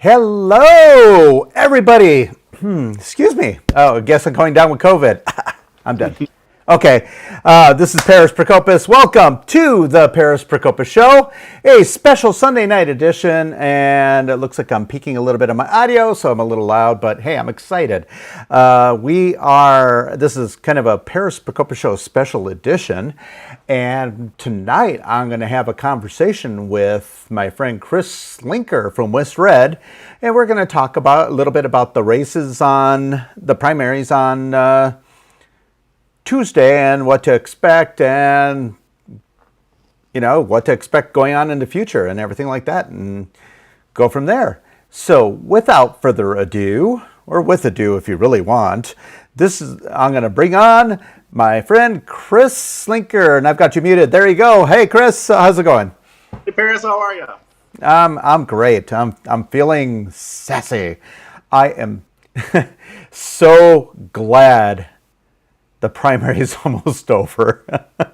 Hello, everybody. Excuse me. Oh, I guess I'm going down with COVID. I'm done. Okay, this is Paris Procopis. Welcome to the Paris Procopis Show, a special Sunday night edition, and it looks like I'm peaking a little bit on my audio, so I'm a little loud, but hey, I'm excited. This is kind of a Paris Procopis Show special edition, and tonight I'm going to have a conversation with my friend Chris Slinker from WISRED, and we're going to talk about a little bit about the races on the primaries on Tuesday and what to expect, and what to expect going on in the future and everything like that, and go from there. So without further ado, or with ado if you really want, I'm going to bring on my friend Chris Slinker, and I've got you muted. There you go. Hey Chris, how's it going? Hey Paris, how are you? I'm great. I'm feeling sassy. I am so glad the primary is almost over. An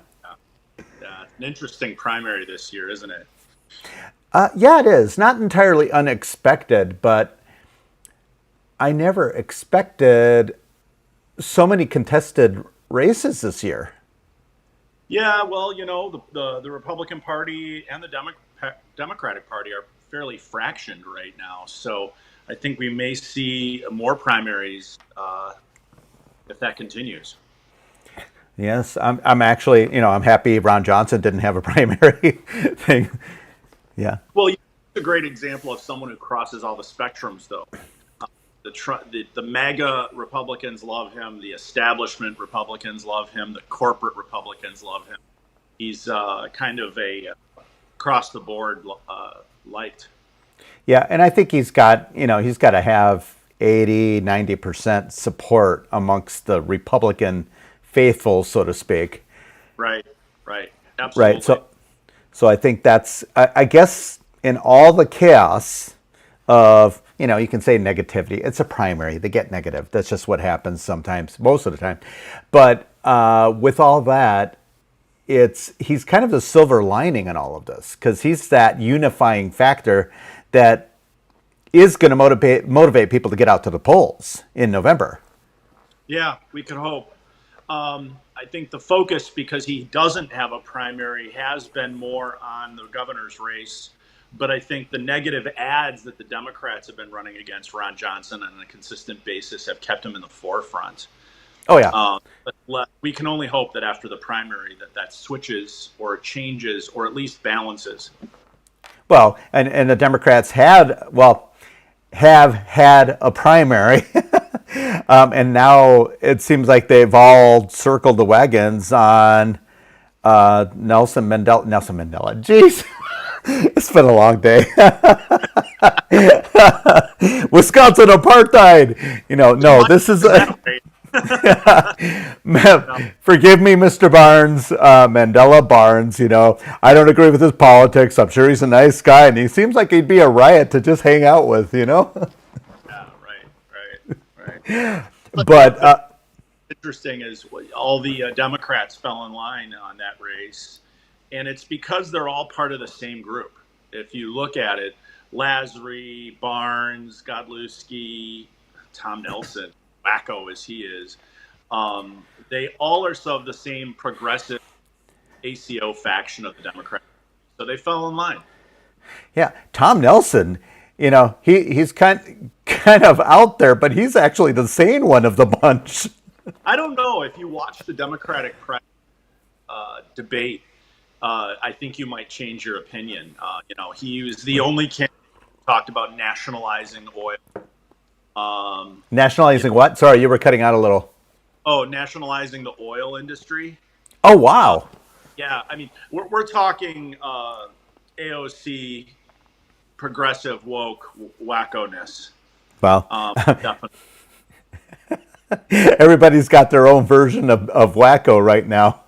interesting primary this year, isn't it? Yeah, it is. Not entirely unexpected, but I never expected so many contested races this year. Yeah, well, the Republican Party and the Democratic Party are fairly fractioned right now. So I think we may see more primaries if that continues. Yes, I'm actually, I'm happy Ron Johnson didn't have a primary thing. Yeah. Well, it's a great example of someone who crosses all the spectrums, though. The MAGA Republicans love him. The establishment Republicans love him. The corporate Republicans love him. He's kind of a across the board liked. Yeah, and I think he's got to have 80-90% support amongst the Republican faithful, so to speak. Right. Absolutely. Right. So I think that's, I guess, in all the chaos of, you can say negativity. It's a primary. They get negative. That's just what happens sometimes, most of the time. But with all that, he's kind of the silver lining in all of this, because he's that unifying factor that is going to motivate people to get out to the polls in November. Yeah, we could hope. I think the focus, because he doesn't have a primary, has been more on the governor's race. But I think the negative ads that the Democrats have been running against Ron Johnson on a consistent basis have kept him in the forefront. Oh, yeah. But we can only hope that after the primary that switches or changes or at least balances. Well, and the Democrats have had a primary. And now it seems like they've all circled the wagons on Nelson Mandela. Jeez, it's been a long day. Wisconsin apartheid. No, this is. Forgive me, Mr. Barnes, Mandela Barnes. I don't agree with his politics. I'm sure he's a nice guy, and he seems like he'd be a riot to just hang out with. Right. But interesting is all the Democrats fell in line on that race, and it's because they're all part of the same group. If you look at it, Lasry, Barnes, Godlewski, Tom Nelson, wacko as he is, they all are of the same progressive ACO faction of the Democrats. So they fell in line. Yeah, Tom Nelson, he's kind of out there, but he's actually the sane one of the bunch. I don't know. If you watch the Democratic press debate, I think you might change your opinion. He was the only candidate who talked about nationalizing oil. Nationalizing what? Sorry, you were cutting out a little. Oh, nationalizing the oil industry. Oh, wow. Yeah, I mean, we're talking AOC, progressive woke wacko-ness. Well, definitely. Everybody's got their own version of wacko right now.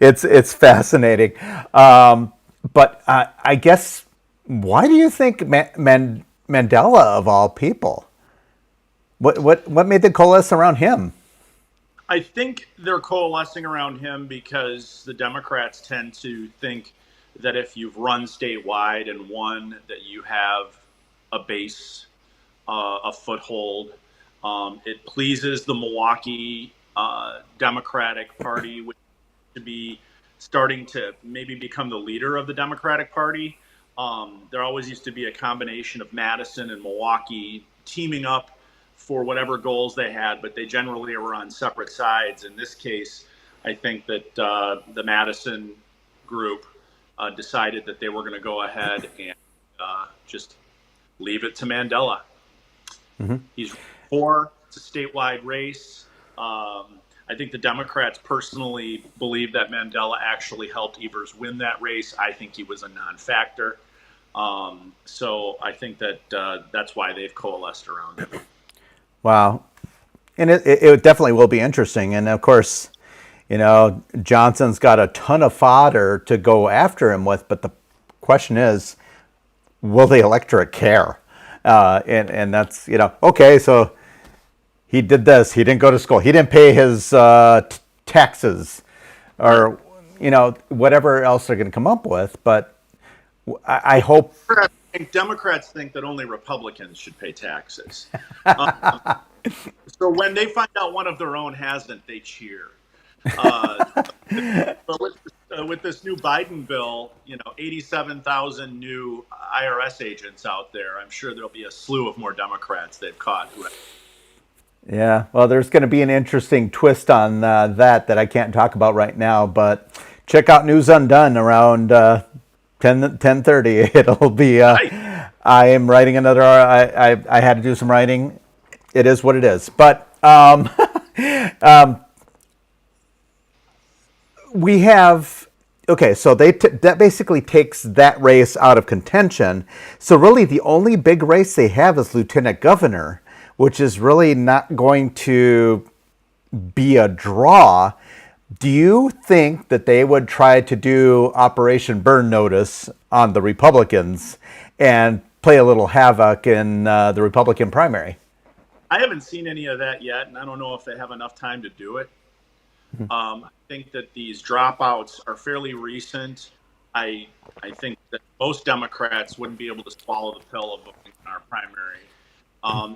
It's fascinating. But I guess, why do you think Mandela, of all people, what made them coalesce around him? I think they're coalescing around him because the Democrats tend to think that if you've run statewide and won, that you have a base, a foothold. It pleases the Milwaukee Democratic Party, which to be starting to maybe become the leader of the Democratic Party. There always used to be a combination of Madison and Milwaukee teaming up for whatever goals they had, but they generally were on separate sides. In this case, I think that the Madison group decided that they were going to go ahead and just leave it to Mandela. Mm-hmm. He's for it's a statewide race. I think the Democrats personally believe that Mandela actually helped Evers win that race. I think he was a non-factor. So I think that that's why they've coalesced around him. Wow. And it definitely will be interesting. And of course, Johnson's got a ton of fodder to go after him with, but the question is, will the electorate care? And that's, okay, so he did this. He didn't go to school. He didn't pay his taxes or, whatever else they're going to come up with. But I hope. Democrats think that only Republicans should pay taxes. So when they find out one of their own hasn't, they cheer. But with this new Biden bill, 87,000 new IRS agents out there. I'm sure there'll be a slew of more Democrats they've caught. Yeah, well, there's going to be an interesting twist on that I can't talk about right now. But check out News Undone around 10:30. It'll be. I am writing another. I had to do some writing. It is what it is. But we have. Okay, so that basically takes that race out of contention. So really, the only big race they have is lieutenant governor, which is really not going to be a draw. Do you think that they would try to do Operation Burn Notice on the Republicans and play a little havoc in the Republican primary? I haven't seen any of that yet, and I don't know if they have enough time to do it. I think that these dropouts are fairly recent. I think that most Democrats wouldn't be able to swallow the pill of voting in our primary.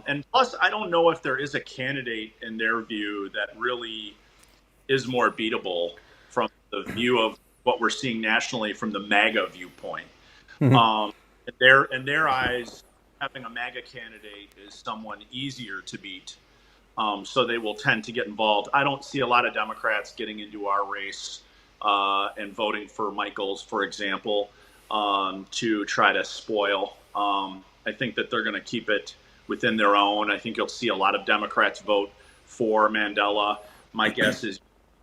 And plus, I don't know if there is a candidate in their view that really is more beatable from the view of what we're seeing nationally from the MAGA viewpoint. In their eyes, having a MAGA candidate is someone easier to beat. So they will tend to get involved. I don't see a lot of Democrats getting into our race and voting for Michaels, for example, to try to spoil. I think that they're going to keep it within their own. I think you'll see a lot of Democrats vote for Mandela. My guess is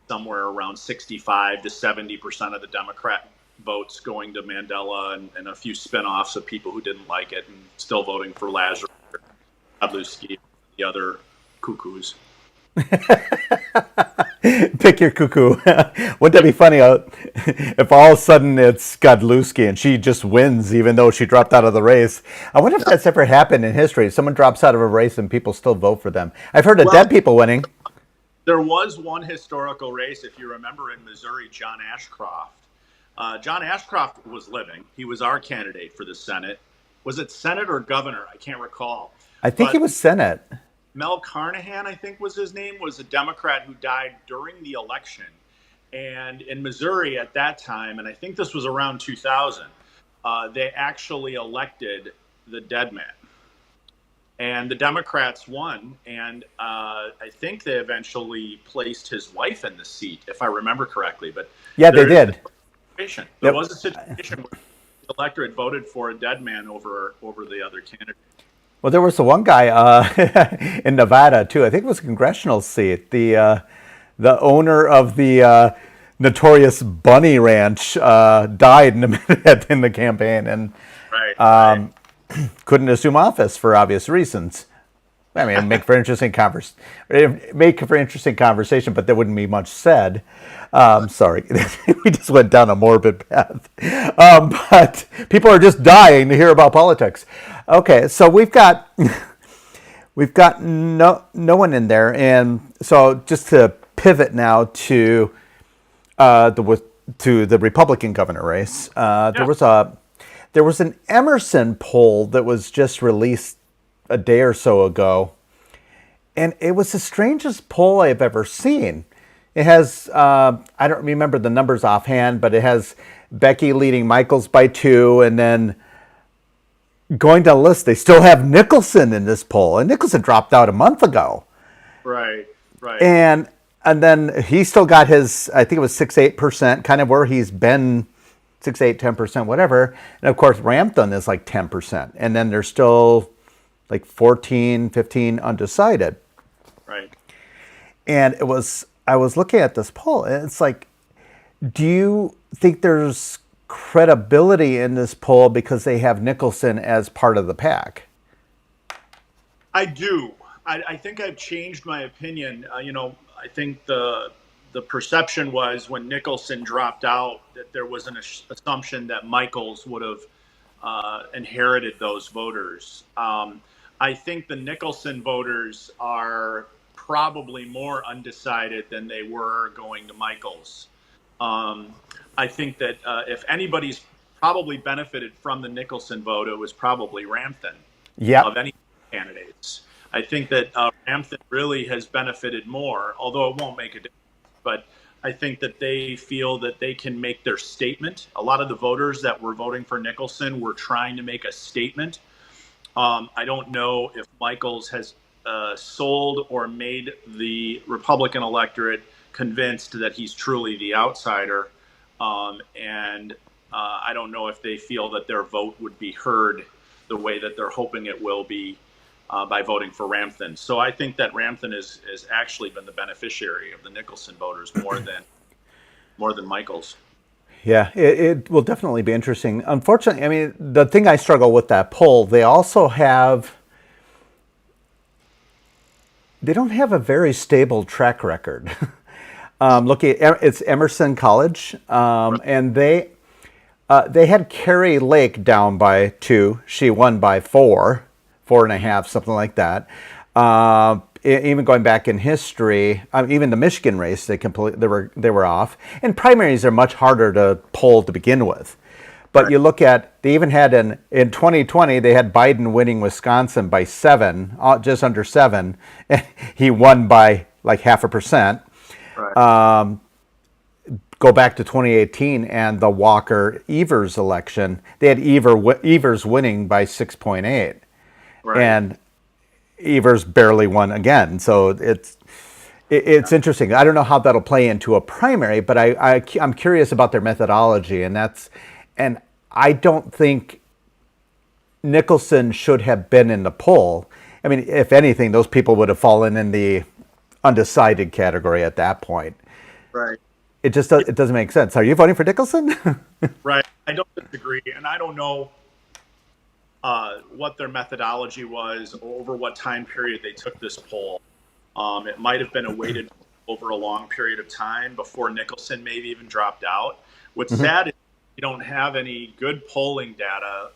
somewhere around 65 to 70% of the Democrat votes going to Mandela and a few spinoffs of people who didn't like it and still voting for Lazarus, Pavlovsky, the other cuckoos. Pick your cuckoo. Wouldn't that be funny if all of a sudden it's Godlewski and she just wins even though she dropped out of the race? I wonder if that's ever happened in history. Someone drops out of a race and people still vote for them. I've heard of dead people winning. There was one historical race, if you remember, in Missouri, John Ashcroft. John Ashcroft was living. He was our candidate for the Senate. Was it Senate or governor? I can't recall. I think it was Senate. Mel Carnahan, I think was his name, was a Democrat who died during the election. And in Missouri at that time, and I think this was around 2000, they actually elected the dead man. And the Democrats won, and I think they eventually placed his wife in the seat, if I remember correctly. But yeah, they did. There was a situation where the electorate voted for a dead man over the other candidate. Well, there was the one guy in Nevada too. I think it was a congressional seat. The owner of the notorious Bunny Ranch died in the campaign and couldn't assume office for obvious reasons. I mean, make for interesting conversation, but there wouldn't be much said. Sorry, we just went down a morbid path. But people are just dying to hear about politics. Okay, so we've got no one in there, and so just to pivot now to the to the Republican governor race. Yeah. There was an Emerson poll that was just released a day or so ago, and it was the strangest poll I've ever seen. It has, I don't remember the numbers offhand, but it has Becky leading Michaels by 2, and then going down the list, they still have Nicholson in this poll, and Nicholson dropped out a month ago. Right. Right. And then he still got his, I think it was 6-8%, kind of where he's been, 6-8-10%, whatever. And of course, Rampton is like 10%. And then there's still like 14-15 undecided. Right. And I was looking at this poll, and it's like, do you think there's credibility in this poll because they have Nicholson as part of the pack? I do. I think I've changed my opinion. I think the perception was when Nicholson dropped out that there was an assumption that Michaels would have inherited those voters. I think the Nicholson voters are probably more undecided than they were going to Michaels. I think that if anybody's probably benefited from the Nicholson vote, it was probably Rampton. Yep. Of any candidates. I think that Rampton really has benefited more, although it won't make a difference. But I think that they feel that they can make their statement. A lot of the voters that were voting for Nicholson were trying to make a statement. I don't know if Michaels has sold or made the Republican electorate convinced that he's truly the outsider. And I don't know if they feel that their vote would be heard the way that they're hoping it will be by voting for Rampton. So I think that Rampton has actually been the beneficiary of the Nicholson voters more than Michaels. Yeah, it will definitely be interesting. Unfortunately, I mean, the thing I struggle with that poll, they don't have a very stable track record. Looking at it's Emerson College, and they had Carrie Lake down by 2. She won by 4.5, something like that. Even going back in history, even the Michigan race, they were off. And primaries are much harder to poll to begin with. But right. You look at, they even had in 2020, they had Biden winning Wisconsin by 7, just under 7. He won by like 0.5%. Right. Go back to 2018 and the Walker-Evers election, they had Evers winning by 6.8. Right. And Evers barely won again. So it's interesting. I don't know how that'll play into a primary, but I'm curious about their methodology, and I don't think Nicholson should have been in the poll. I mean, if anything, those people would have fallen in the undecided category at that point. Right. It doesn't make sense. Are you voting for Nicholson? Right. I don't disagree, and I don't know what their methodology was, over what time period they took this poll. It might have been a weighted over a long period of time before Nicholson maybe even dropped out. What's sad is you don't have any good polling data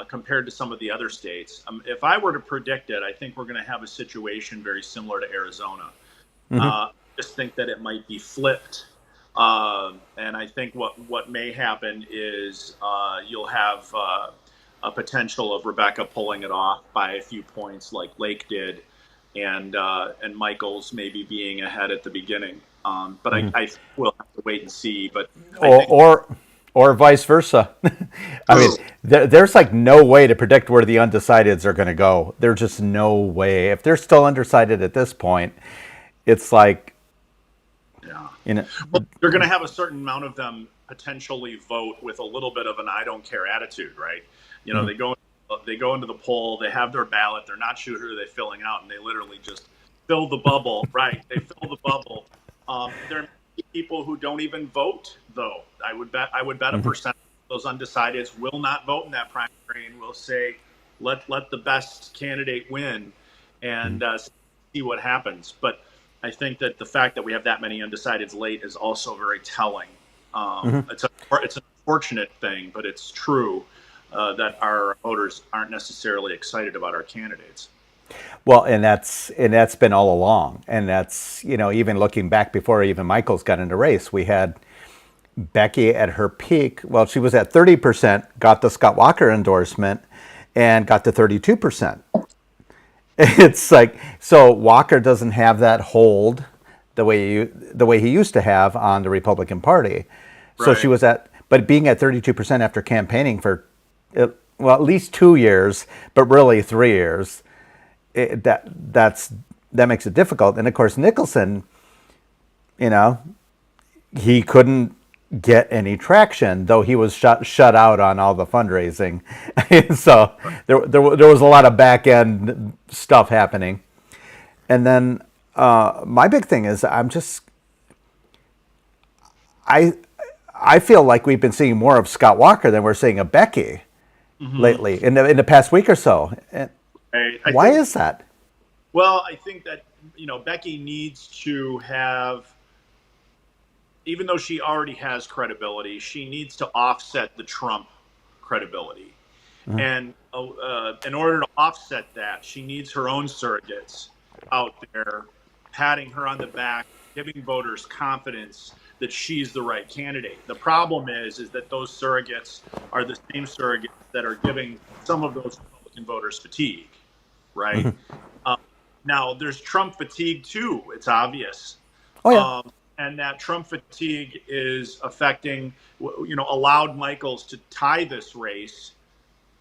compared to some of the other states. If I were to predict it, I think we're going to have a situation very similar to Arizona. I just think that it might be flipped. And I think what may happen is you'll have a potential of Rebecca pulling it off by a few points like Lake did, and Michaels maybe being ahead at the beginning. But I will have to wait and see. But or vice versa. I mean, there's like no way to predict where the undecideds are going to go. There's just no way. If they're still undecided at this point, it's like, well, you're going to have a certain amount of them potentially vote with a little bit of an I don't care attitude, right? You know, they go into the poll, they have their ballot, they're not sure who they're filling out, and they literally just fill the bubble, right? They fill the bubble. There may be people who don't even vote, though. I would bet a percent of those undecideds will not vote in that primary and will say, let the best candidate win, and see what happens. But I think that the fact that we have that many undecideds late is also very telling. It's an unfortunate thing, but it's true that our voters aren't necessarily excited about our candidates. Well, and that's been all along, and that's, you know, even looking back before even Michaels got into race, we had Becky at her peak, well, she was at 30%, got the Scott Walker endorsement, and got to 32%. It's like, so Walker doesn't have that hold the way he used to have on the Republican Party. So she Right. was at, but being at 32% after campaigning for, well, at least 2 years, but really 3 years, that makes it difficult. And of course, Nicholson, you know, he couldn't get any traction, though he was shut out on all the fundraising. So there was a lot of back end stuff happening. And then my big thing is I I feel like we've been seeing more of Scott Walker than we're seeing of Becky lately in the past week or so. Why is that? Well, I think that, Becky needs to have, even though she already has credibility, she needs to offset the Trump credibility. And in order to offset that, she needs her own surrogates out there patting her on the back, giving voters confidence that she's the right candidate. The problem is that those surrogates are the same surrogates that are giving some of those Republican voters fatigue, right? Now, there's Trump fatigue too. It's obvious. Oh yeah. And that Trump fatigue is affecting, allowed Michaels to tie this race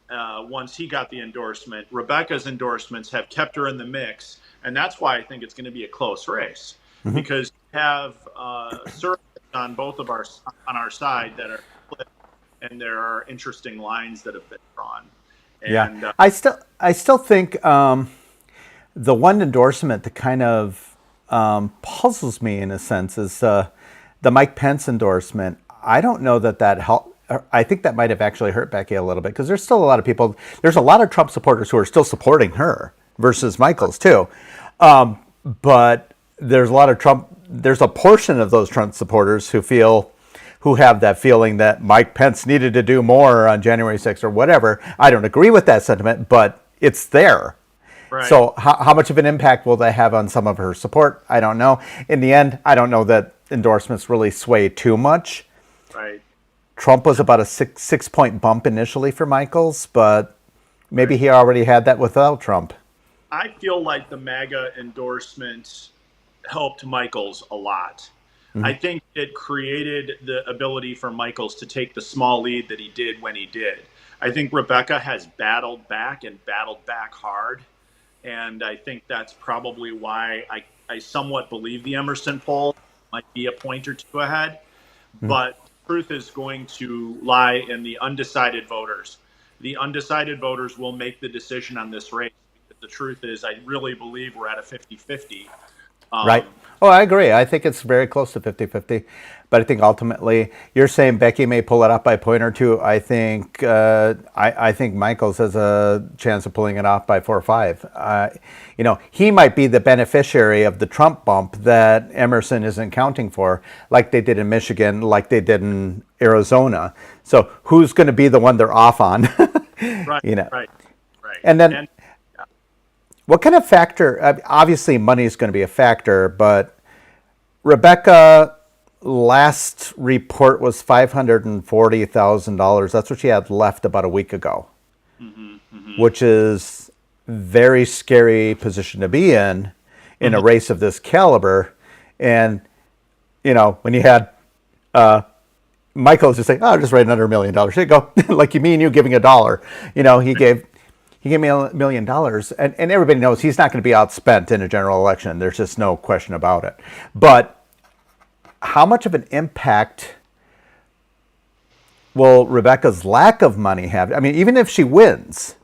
once he got the endorsement. Rebecca's endorsements have kept her in the mix. And that's why I think it's going to be a close race, because you have surrogates on on our side that are split, and there are interesting lines that have been drawn. And, Yeah, I still think the one endorsement that kind of puzzles me in a sense is the Mike Pence endorsement. I don't know that helped. I think that might have actually hurt Becky a little bit, because there's still a lot of people. There's a lot of Trump supporters who are still supporting her versus Michaels too. But there's a lot of Trump. There's a portion of those Trump supporters who have that feeling that Mike Pence needed to do more on January 6th or whatever. I don't agree with that sentiment, but it's there. right. So how much of an impact will that have on some of her support? I don't know. In the end, I don't know that endorsements really sway too much. Right. Trump was about a six point bump initially for Michaels, but maybe he already had that without Trump. I feel like the MAGA endorsements helped Michaels a lot. I think it created the ability for Michaels to take the small lead that he did when he did. I think Rebecca has battled back and battled back hard. And I think that's probably why I somewhat believe the Emerson poll might be a point or two ahead. But the truth is going to lie in the undecided voters. The undecided voters will make the decision on this race. Because the truth is, I really believe we're at a 50-50. Right. Oh, I agree. I think it's very close to 50-50. But I think ultimately, you're saying Becky may pull it up by a point or two. I think I think Michaels has a chance of pulling it off by 4 or 5. He might be the beneficiary of the Trump bump that Emerson isn't counting for, like they did in Michigan, like they did in Arizona. So who's going to be the one they're off on? Right, right. And then, what kind of factor? Obviously, money is going to be a factor, but Rebecca last report was $540,000. That's what she had left about a week ago, which is very scary position to be in a race of this caliber. And when you had Michael's just saying, "Oh, just write another $1 million. Here you go," like me and you giving $1. He gave me $1 million, and everybody knows he's not going to be outspent in a general election. There's just no question about it. But how much of an impact will Rebecca's lack of money have? I mean, even if she wins,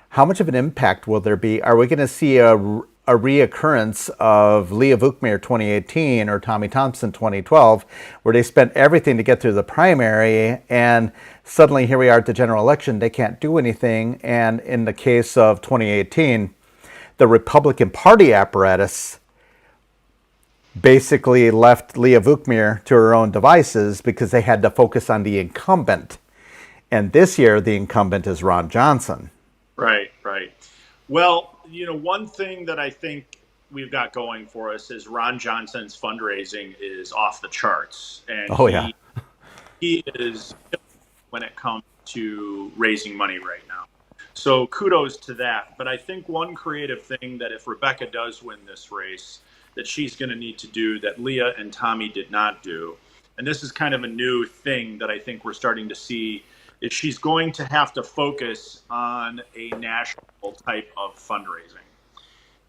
how much of an impact will there be? Are we going to see a reoccurrence of Leah Vukmir 2018 or Tommy Thompson 2012, where they spent everything to get through the primary, and suddenly here we are at the general election, they can't do anything? And in the case of 2018, the Republican Party apparatus basically left Leah Vukmir to her own devices because they had to focus on the incumbent. And this year, the incumbent is Ron Johnson. Right. Well, one thing that I think we've got going for us is Ron Johnson's fundraising is off the charts. And he is when it comes to raising money right now. So kudos to that. But I think one creative thing that if Rebecca does win this race, that she's going to need to do that Leah and Tommy did not do, and this is kind of a new thing that I think we're starting to see, is she's going to have to focus on a national type of fundraising.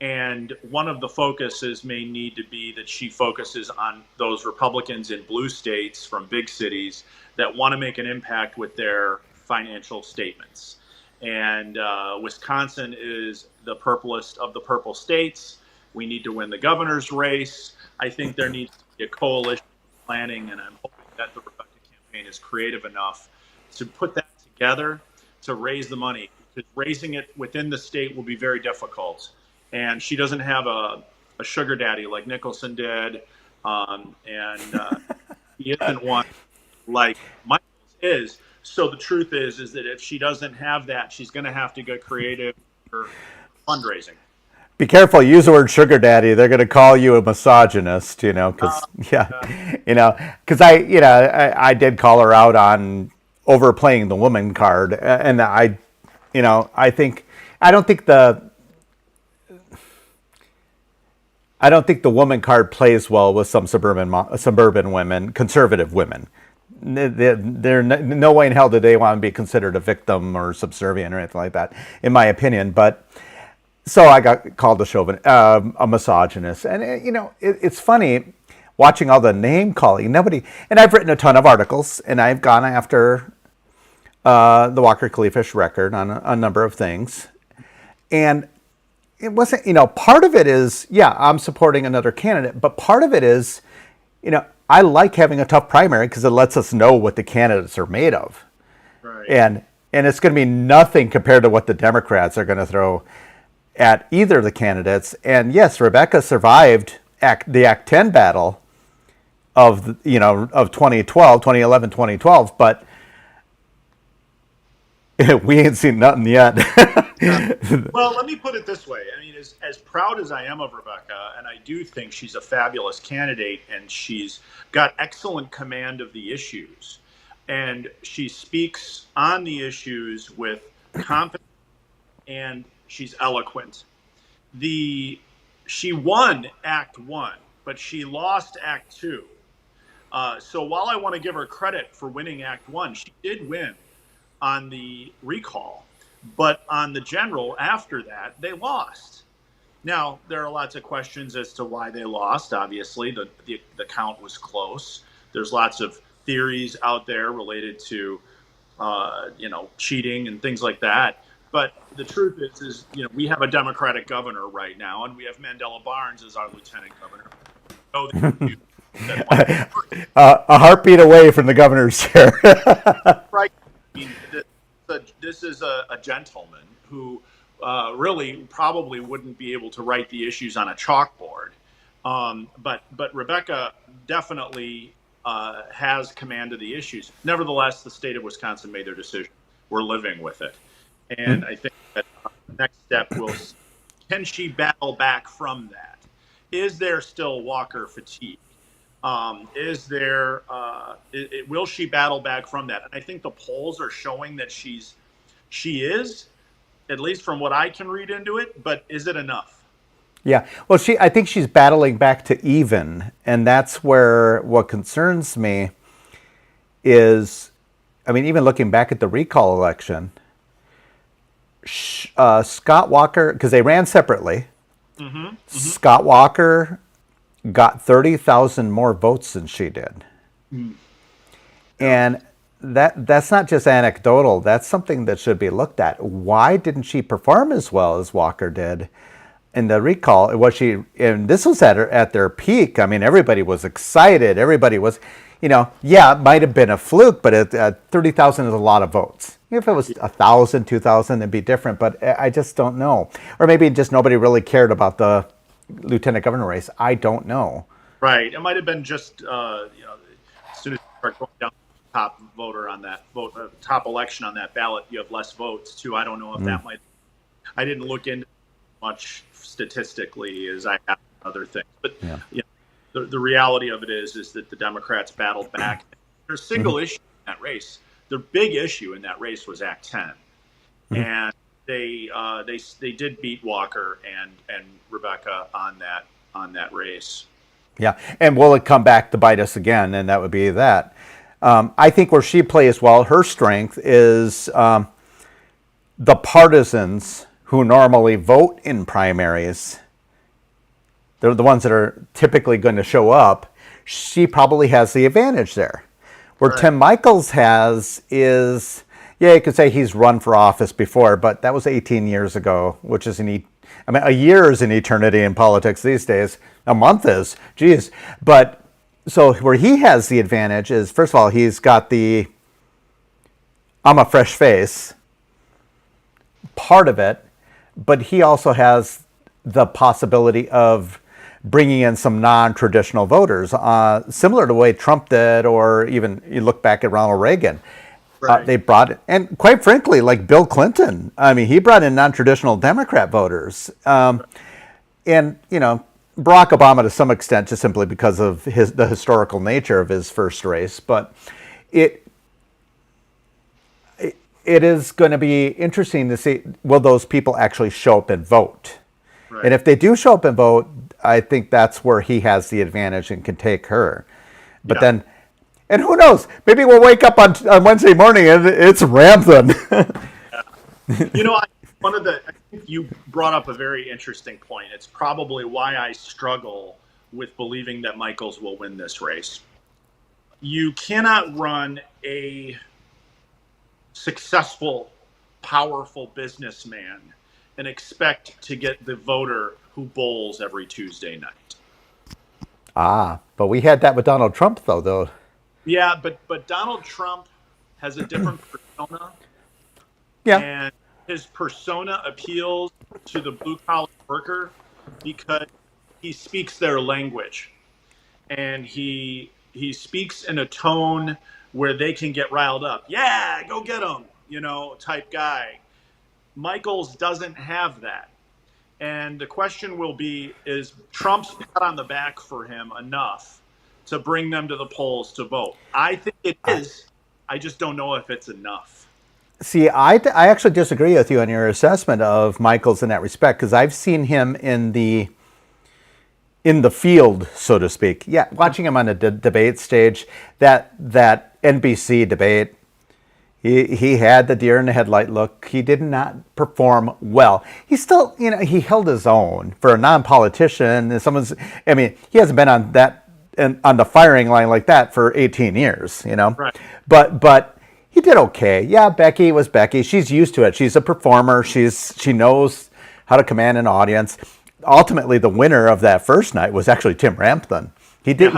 And one of the focuses may need to be that she focuses on those Republicans in blue states from big cities that want to make an impact with their financial statements. And Wisconsin is the purplest of the purple states. We need to win the governor's race. I think there needs to be a coalition planning, and I'm hoping that the Rebecca campaign is creative enough to put that together to raise the money, because raising it within the state will be very difficult. And she doesn't have a sugar daddy like Nicholson did, and he isn't one like Michaels is. So the truth is that if she doesn't have that, she's going to have to get creative for fundraising. Be careful, use the word sugar daddy. They're going to call you a misogynist, you know, because, because I did call her out on overplaying the woman card. And I don't think the woman card plays well with some suburban women, conservative women. They're no way in hell do they want to be considered a victim or subservient or anything like that, in my opinion. But so I got called a misogynist, and it's funny watching all the name calling. And I've written a ton of articles, and I've gone after the Walker Kalifish record on a number of things, and it wasn't, part of it is, yeah, I'm supporting another candidate, but part of it is, I like having a tough primary because it lets us know what the candidates are made of. Right. And it's going to be nothing compared to what the Democrats are going to throw at either of the candidates. And yes, Rebecca survived the Act 10 battle of 2011, 2012, but we ain't seen nothing yet. Well, let me put it this way. I mean, as proud as I am of Rebecca, and I do think she's a fabulous candidate, and she's got excellent command of the issues, and she speaks on the issues with confidence, and she's eloquent. She won Act 1, but she lost Act 2. So while I want to give her credit for winning Act 1, she did win on the recall, but on the general after that, they lost. Now, there are lots of questions as to why they lost. Obviously, the count was close. There's lots of theories out there related to, cheating and things like that. But the truth is, we have a Democratic governor right now, and we have Mandela Barnes as our lieutenant governor. A heartbeat away from the governor's chair. Right. I mean, this is a gentleman who really probably wouldn't be able to write the issues on a chalkboard. But Rebecca definitely has command of the issues. Nevertheless, the state of Wisconsin made their decision. We're living with it. And I think that the next step can she battle back from that? Is there still Walker fatigue? Will she battle back from that? And I think the polls are showing that she is, at least from what I can read into it, but is it enough? Yeah. Well, I think she's battling back to even, and that's where what concerns me is, I mean, even looking back at the recall election, Scott Walker, because they ran separately, Scott Walker got 30,000 more votes than she did. And that's not just anecdotal. That's something that should be looked at. Why didn't she perform as well as Walker did in the recall? And this was at their peak. I mean, everybody was excited. Everybody was, it might have been a fluke, but 30,000 is a lot of votes. If it was 1,000, 2,000, it'd be different. But I just don't know. Or maybe just nobody really cared about the lieutenant governor race. I don't know. Right. It might have been just, as soon as you start going down the top voter on that top election on that ballot, you have less votes too. I don't know if that might. I didn't look into much statistically as I have other things, but the reality of it is that the Democrats battled back. there's single issue in that race. The big issue in that race was Act 10, and they did beat Walker and Rebecca on that race. Yeah, and will it come back to bite us again? And that would be that. I think where she plays well, her strength is the partisans who normally vote in primaries. They're the ones that are typically going to show up. She probably has the advantage there. Where Right. Tim Michaels has is, yeah, you could say he's run for office before, but that was 18 years ago, which is a year is an eternity in politics these days. A month is, geez. But so where he has the advantage is, first of all, he's got I'm a fresh face part of it, but he also has the possibility of bringing in some non-traditional voters, similar to the way Trump did, or even you look back at Ronald Reagan. Right. They brought, and quite frankly, like Bill Clinton, I mean, he brought in non-traditional Democrat voters. And, Barack Obama to some extent, just simply because of the historical nature of his first race. But it is going to be interesting to see, will those people actually show up and vote? Right. And if they do show up and vote, I think that's where he has the advantage and can take her. But then, and who knows, maybe we'll wake up on Wednesday morning and it's Ramthan. I think you brought up a very interesting point. It's probably why I struggle with believing that Michaels will win this race. You cannot run a successful, powerful businessman and expect to get the voter who bowls every Tuesday night. But we had that with Donald Trump, though. Yeah, but Donald Trump has a different persona. Yeah. And his persona appeals to the blue-collar worker because he speaks their language. And he speaks in a tone where they can get riled up. Yeah, go get him, type guy. Michaels doesn't have that. And the question will be, is Trump's pat on the back for him enough to bring them to the polls to vote? I think it is. I just don't know if it's enough. See, I actually disagree with you on your assessment of Michaels in that respect, because I've seen him in the field, so to speak. Yeah, watching him on a debate stage, that NBC debate, he had the deer in the headlight look. He did not perform well. He still, he held his own for a non-politician. He hasn't been on the firing line like that for 18 years, Right. But he did okay. Yeah, Becky was Becky. She's used to it. She's a performer. She knows how to command an audience. Ultimately, the winner of that first night was actually Tim Ramthan. He did.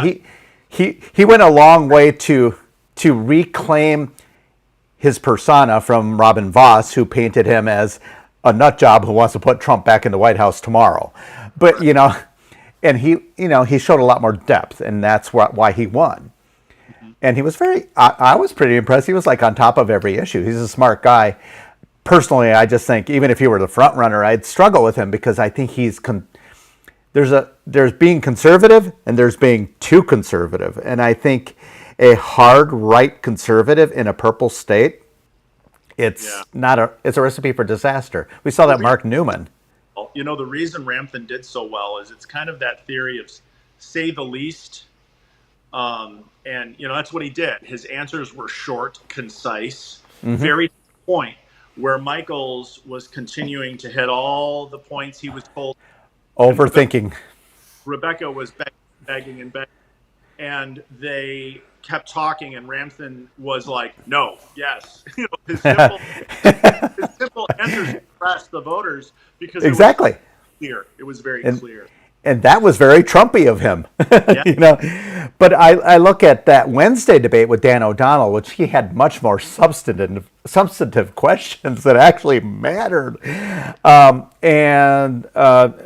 Yeah. He went a long way to reclaim his persona from Robin Voss, who painted him as a nut job who wants to put Trump back in the White House tomorrow. But and he showed a lot more depth, and that's why he won. And he was I was pretty impressed. He was like on top of every issue. He's a smart guy. Personally, I just think even if he were the front runner, I'd struggle with him because I think there's being conservative and there's being too conservative. And I think a hard right conservative in a purple state, it's a recipe for disaster. We saw that Mark Newman. The reason Ramthan did so well is it's kind of that theory of say the least. And that's what he did. His answers were short, concise, very to the point, where Michaels was continuing to hit all the points he was told. Overthinking. Rebecca was begging and begging. And they kept talking, and Ramthan was like, no, yes. His simple answers impressed the voters because exactly. It was clear. It was very clear. And that was very Trumpy of him, Yeah. But I look at that Wednesday debate with Dan O'Donnell, which he had much more substantive questions that actually mattered. And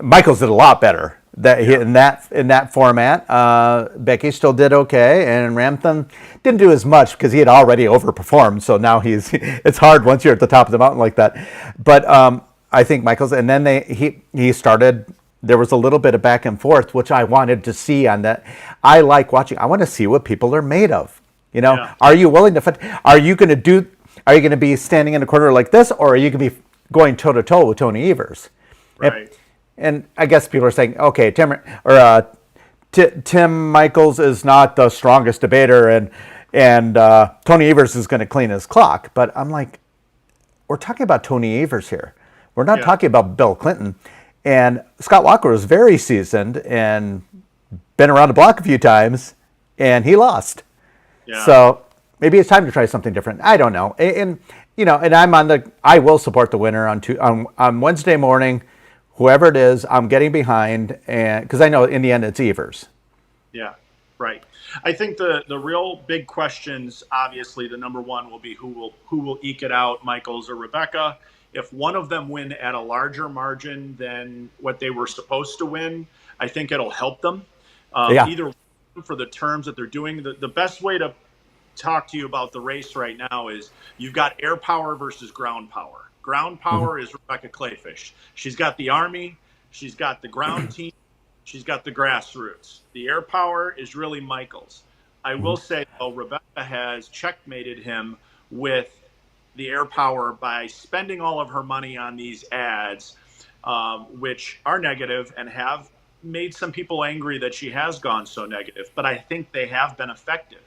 Michaels did a lot better in that format. Becky still did okay, and Ramthan didn't do as much because he had already overperformed. So now it's hard once you're at the top of the mountain like that. But I think Michaels, and then he started. There was a little bit of back and forth, which I wanted to see on that. I like watching. I want to see what people are made of. Yeah. Are you willing to? Are you going to be standing in a corner like this, or are you going to be going toe to toe with Tony Evers? Right. And I guess people are saying, okay, Tim Michaels is not the strongest debater, and Tony Evers is going to clean his clock. But I'm like, we're talking about Tony Evers here. We're not talking about Bill Clinton. And Scott Walker was very seasoned and been around the block a few times, and he lost. Yeah. So maybe it's time to try something different. I don't know. And I will support the winner on Wednesday morning. Whoever it is, I'm getting behind, and because I know in the end it's Evers. Yeah, right. I think the real big questions, obviously, the number one will be who will eke it out, Michaels or Rebecca. If one of them win at a larger margin than what they were supposed to win, I think it'll help them. Either for the terms that they're doing. The best way to talk to you about the race right now is you've got air power versus ground power. Ground power is Rebecca Clayfish. She's got the Army. She's got the ground team. She's got the grassroots. The air power is really Michaels. I will say, though, Rebecca has checkmated him with the air power by spending all of her money on these ads, which are negative and have made some people angry that she has gone so negative. But I think they have been effective.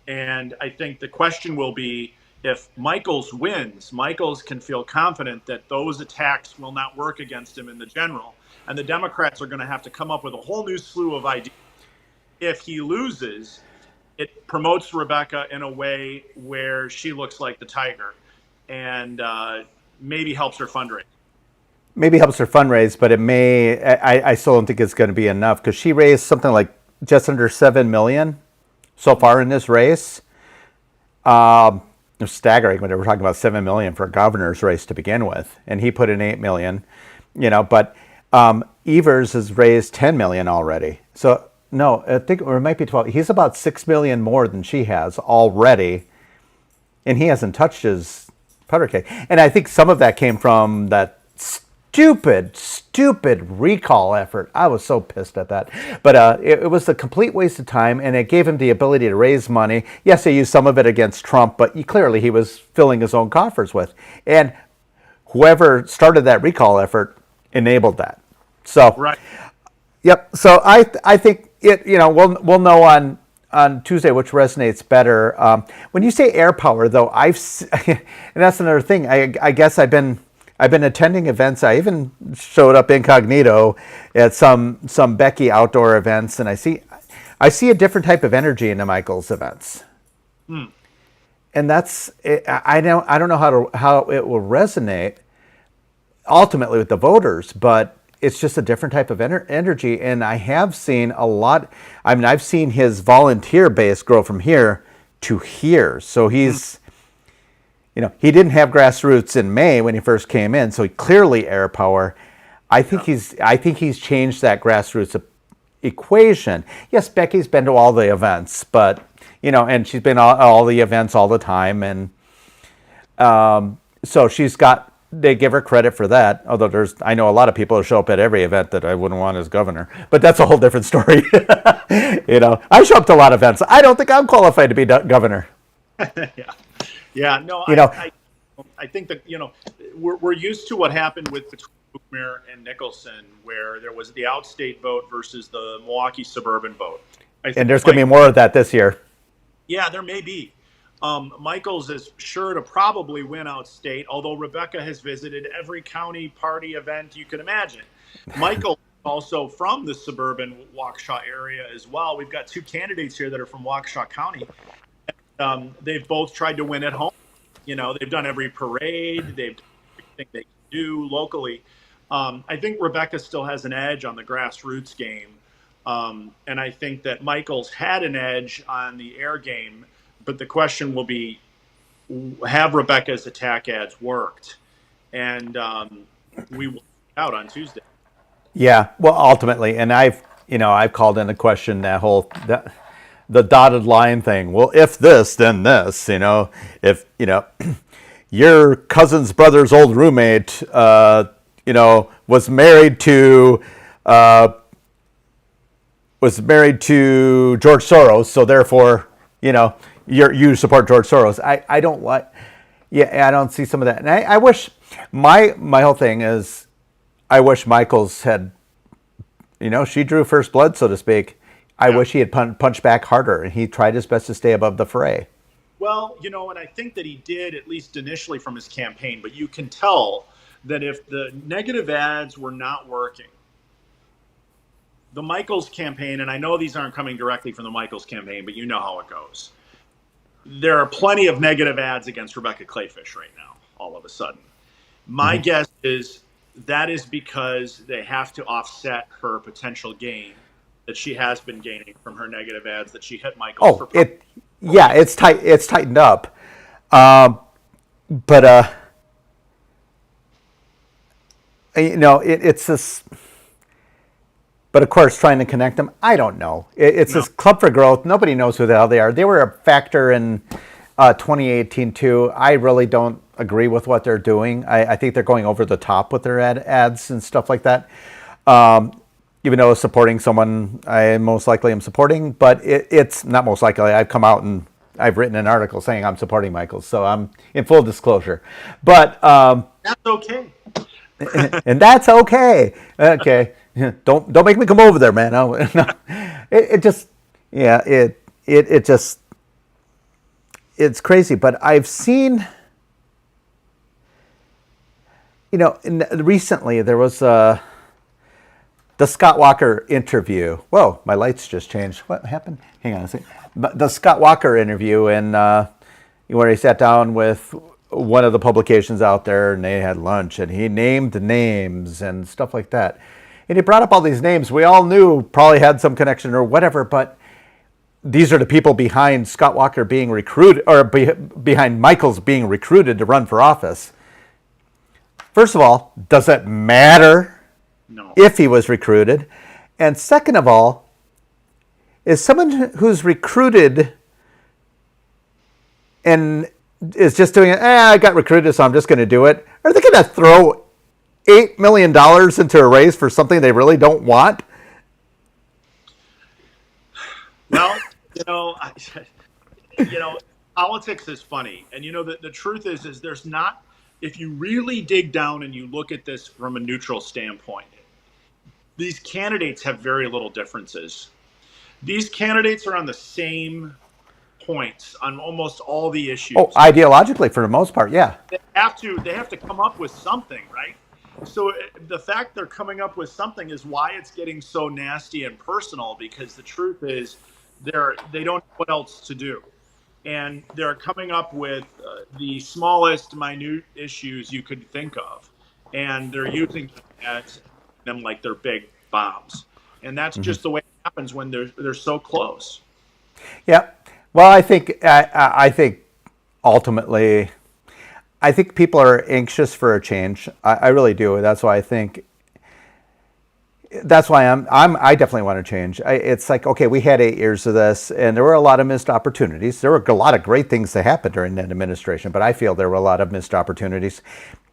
And I think the question will be, if Michaels wins, Michaels can feel confident that those attacks will not work against him in the general. And the Democrats are going to have to come up with a whole new slew of ideas. If he loses, it promotes Rebecca in a way where she looks like the tiger, and maybe helps her fundraise. Maybe helps her fundraise, but it may. I still don't think it's going to be enough, because she raised something like just under $7 million so far in this race. It's staggering when we're talking about $7 million for a governor's race to begin with, and he put in $8 million. But Evers has raised $10 million already. So no, I think, or it might be 12. He's about $6 million more than she has already, and he hasn't touched his powder keg. And I think some of that came from that stupid recall effort. I was so pissed at that. But it was a complete waste of time, and it gave him the ability to raise money. Yes, he used some of it against Trump, but clearly he was filling his own coffers with. And whoever started that recall effort enabled that. So, right. Yep. So I think it. We'll know on Tuesday which resonates better. When you say air power, though, and that's another thing. I guess I've been attending events. I even showed up incognito at some Becky outdoor events, and I see a different type of energy in the Michaels events. And that's I don't know how it will resonate ultimately with the voters, but it's just a different type of energy. And I have seen a lot. I mean, I've seen his volunteer base grow from here to here. So he's. He didn't have grassroots in May when he first came in, so he clearly air power. I think he's changed that grassroots equation. Yes, Becky's been to all the events, but and she's been all the events all the time, and so they give her credit for that. Although I know a lot of people who show up at every event that I wouldn't want as governor, but that's a whole different story. I show up to a lot of events. I don't think I'm qualified to be governor. Yeah, no, I think that, we're used to what happened with between Bookmere and Nicholson, where there was the outstate vote versus the Milwaukee suburban vote. And there's going to be more of that this year. Yeah, there may be. Michaels is sure to probably win outstate, although Rebecca has visited every county party event you can imagine. Michael also from the suburban Waukesha area as well. We've got two candidates here that are from Waukesha County. They've both tried to win at home. They've done every parade. They've done everything they can do locally. I think Rebecca still has an edge on the grassroots game. And I think that Michaels had an edge on the air game. But the question will be, have Rebecca's attack ads worked? And we will find out on Tuesday. Yeah, well, ultimately, and I've called into question the dotted line thing. Well, if this, then this. If your cousin's brother's old roommate, was married to George Soros, so therefore you know, you support George Soros. I don't like, yeah, I don't see some of that. And I wish, my whole thing is, I wish Michaels had, she drew first blood, so to speak. I Yeah. wish he had punched back harder, and he tried his best to stay above the fray. Well, and I think that he did, at least initially from his campaign, but you can tell that if the negative ads were not working, the Michaels campaign, and I know these aren't coming directly from the Michaels campaign, but you know how it goes. There are plenty of negative ads against Rebecca Clayfish right now, all of a sudden. My guess is that is because they have to offset her potential gain that she has been gaining from her negative ads that she hit Michaels Oh, for. yeah, it's tightened up. But it's this. But of course, trying to connect them, I don't know. It's No. this Club for Growth. Nobody knows who the hell they are. They were a factor in 2018 too. I really don't agree with what they're doing. I think they're going over the top with their ads and stuff like that. Even though supporting someone I most likely am supporting, but it's not most likely. I've come out and I've written an article saying I'm supporting Michaels, so I'm in full disclosure. But That's okay. and that's okay. Okay, don't make me come over there, man. No. It just, yeah, it just, it's crazy. But I've seen, recently there was the Scott Walker interview. Whoa, my lights just changed. What happened? Hang on a second. The Scott Walker interview, and where he sat down with one of the publications out there, and they had lunch, and he named names and stuff like that. And he brought up all these names we all knew probably had some connection or whatever, but these are the people behind Scott Walker being recruited, or behind Michaels being recruited to run for office. First of all, does it matter No. if he was recruited? And second of all, is someone who's recruited and is just doing it, I got recruited, so I'm just going to do it. Are they going to throw $8 million into a race for something they really don't want? Well, politics is funny. And, the truth is there's not, if you really dig down and you look at this from a neutral standpoint, these candidates have very little differences. These candidates are on the same points on almost all the issues. Oh, ideologically, for the most part, yeah. They have to come up with something, right? So the fact they're coming up with something is why it's getting so nasty and personal, because the truth is they don't know what else to do. And they're coming up with the smallest, minute issues you could think of, and they're using them like they're big bombs. And that's just the way it happens when they're so close. Yeah. Well, I think ultimately, I think people are anxious for a change. I really do. That's why I think. That's why I definitely want to change. It's like, okay, we had 8 years of this, and there were a lot of missed opportunities. There were a lot of great things that happened during that administration, but I feel there were a lot of missed opportunities.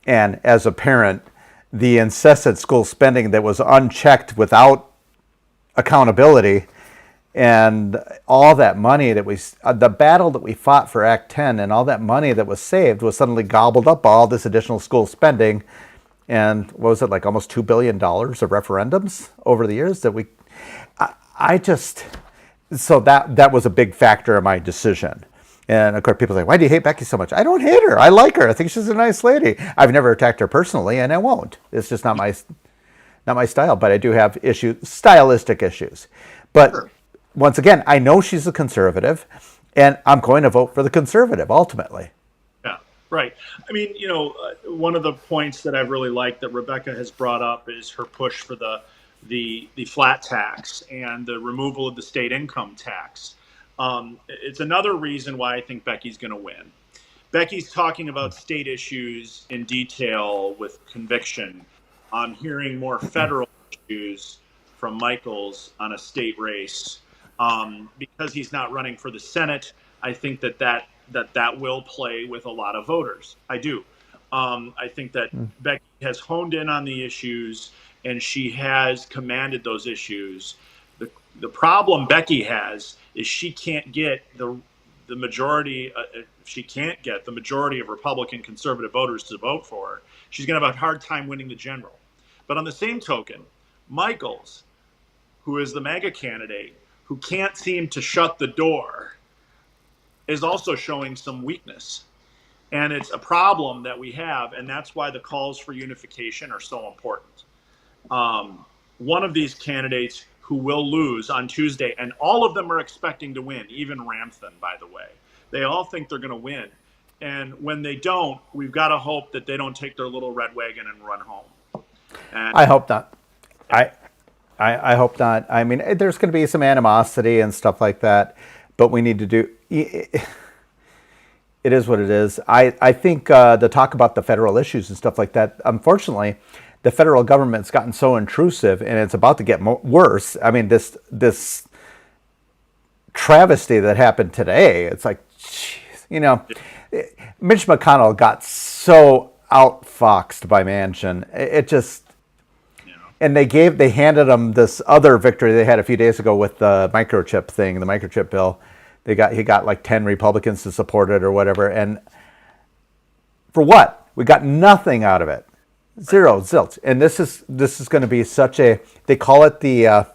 And as a parent, the incessant school spending that was unchecked without accountability, and all that money that the battle that we fought for Act 10 and all that money that was saved was suddenly gobbled up by all this additional school spending. And what was it, like almost $2 billion of referendums over the years that so that was a big factor in my decision. And of course, people say, why do you hate Becky so much? I don't hate her. I like her. I think she's a nice lady. I've never attacked her personally, and I won't. It's just not my style, but I do have stylistic issues. But once again, I know she's a conservative, and I'm going to vote for the conservative ultimately. Yeah, right. I mean, one of the points that I've really liked that Rebecca has brought up is her push for the flat tax and the removal of the state income tax. It's another reason why I think Becky's going to win. Becky's talking about state issues in detail with conviction. I'm hearing more federal issues from Michaels on a state race. Because he's not running for the Senate, I think that will play with a lot of voters. I do. I think that Becky has honed in on the issues, and she has commanded those issues. The problem Becky has is she can't get the majority, if she can't get the majority of Republican conservative voters to vote for her, she's going to have a hard time winning the general. But on the same token, Michaels, who is the MAGA candidate, who can't seem to shut the door, is also showing some weakness. And it's a problem that we have, and that's why the calls for unification are so important. One of these candidates who will lose on Tuesday, and all of them are expecting to win, even Ramthan, by the way. They all think they're going to win. And when they don't, we've got to hope that they don't take their little red wagon and run home. And I hope not. I hope not. I mean, there's going to be some animosity and stuff like that, but we need to do... It is what it is. I think the talk about the federal issues and stuff like that, unfortunately, the federal government's gotten so intrusive, and it's about to get worse. I mean, this travesty that happened today, it's like, geez, Mitch McConnell got so outfoxed by Manchin. It just... And they handed him this other victory they had a few days ago with the microchip thing, the microchip bill. He got like 10 Republicans to support it or whatever. And for what? We got nothing out of it. Zero, zilch. And this is going to be such a, they call it the,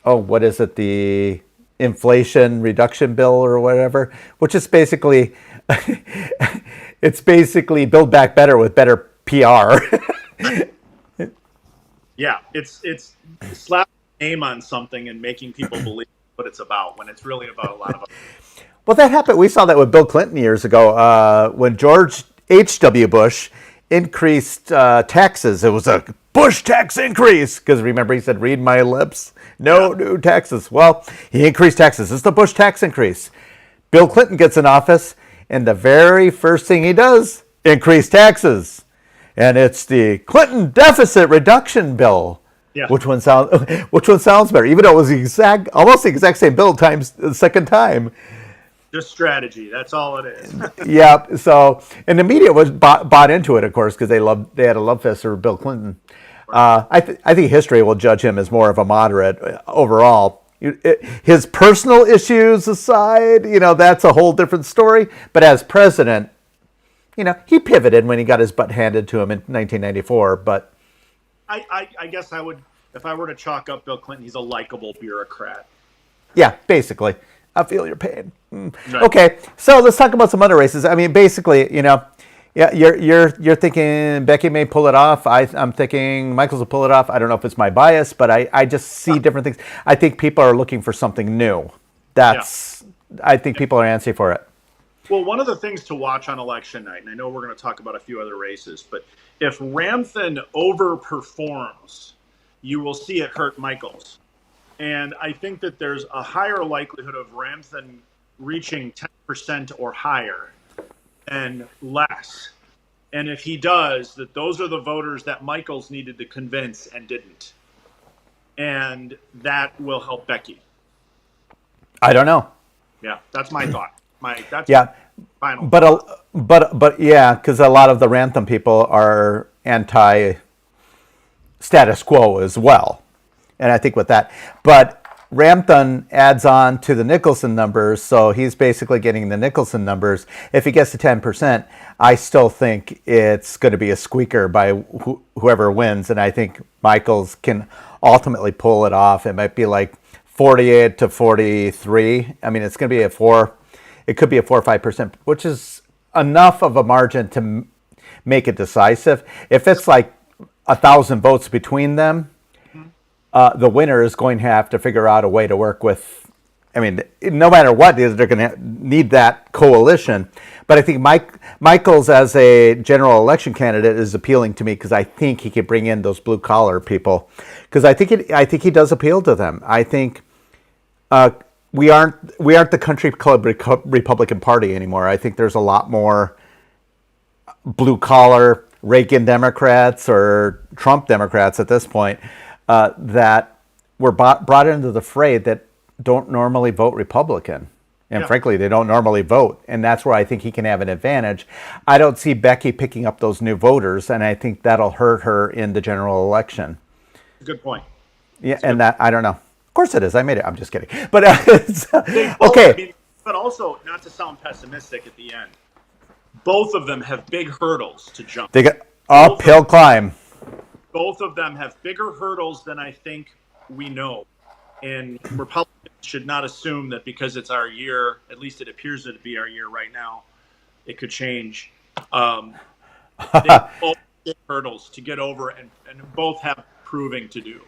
what is it? The Inflation Reduction Bill or whatever, which is basically, it's basically Build Back Better with better PR. Yeah, it's slapping a name on something and making people believe what it's about when it's really about a lot of other. Well, that happened. We saw that with Bill Clinton years ago when George H.W. Bush increased taxes. It was a Bush tax increase because remember he said, "Read my lips, no new taxes." Well, he increased taxes. It's the Bush tax increase. Bill Clinton gets in office, and the very first thing he does, increase taxes. And it's the Clinton Deficit Reduction Bill. Yeah. Which one sounds better? Even though it was almost the exact same bill times the second time. Just strategy. That's all it is. Yeah. So, and the media was bought into it, of course, because they had a love fest for Bill Clinton. Right. I think history will judge him as more of a moderate overall. His personal issues aside, that's a whole different story. But as president, he pivoted when he got his butt handed to him in 1994, but... I guess I would, if I were to chalk up Bill Clinton, he's a likable bureaucrat. Yeah, basically. I feel your pain. Right. Okay, so let's talk about some other races. I mean, basically, you're thinking Becky may pull it off. I'm thinking Michaels will pull it off. I don't know if it's my bias, but I just see different things. I think people are looking for something new. I think people are antsy for it. Well, one of the things to watch on election night, and I know we're going to talk about a few other races, but if Ramthan overperforms, you will see it hurt Michaels. And I think that there's a higher likelihood of Ramthan reaching 10% or higher than less. And if he does, that those are the voters that Michaels needed to convince and didn't. And that will help Becky. I don't know. Yeah, that's my thought. Final. But yeah, because a lot of the Ramtham people are anti-status quo as well, and I think with that. But Ramtham adds on to the Nicholson numbers, so he's basically getting the Nicholson numbers. If he gets to 10%, I still think it's going to be a squeaker by whoever wins, and I think Michaels can ultimately pull it off. It might be like 48 to 43. I mean, it's going to be it could be a 4 or 5%, which is enough of a margin to make it decisive. If it's like 1,000 votes between them, the winner is going to have to figure out a way to work with. I mean, no matter what, they're going to need that coalition. But I think Michaels as a general election candidate is appealing to me because I think he could bring in those blue collar people. Because I think he does appeal to them. I think. We aren't the country club Republican Party anymore. I think there's a lot more blue collar Reagan Democrats or Trump Democrats at this point that were brought into the fray that don't normally vote Republican. And frankly, they don't normally vote. And that's where I think he can have an advantage. I don't see Becky picking up those new voters, and I think that'll hurt her in the general election. Good point. Yeah, and that, I don't know. Of course it is. I made it. I'm just kidding. But okay. but also not to sound pessimistic at the end. Both of them have big hurdles to jump. They got Both uphill climb. both of them have bigger hurdles than I think we know. And Republicans should not assume that because it's our year, at least it appears to be our year right now, it could change. They both have hurdles to get over, and both have proving to do.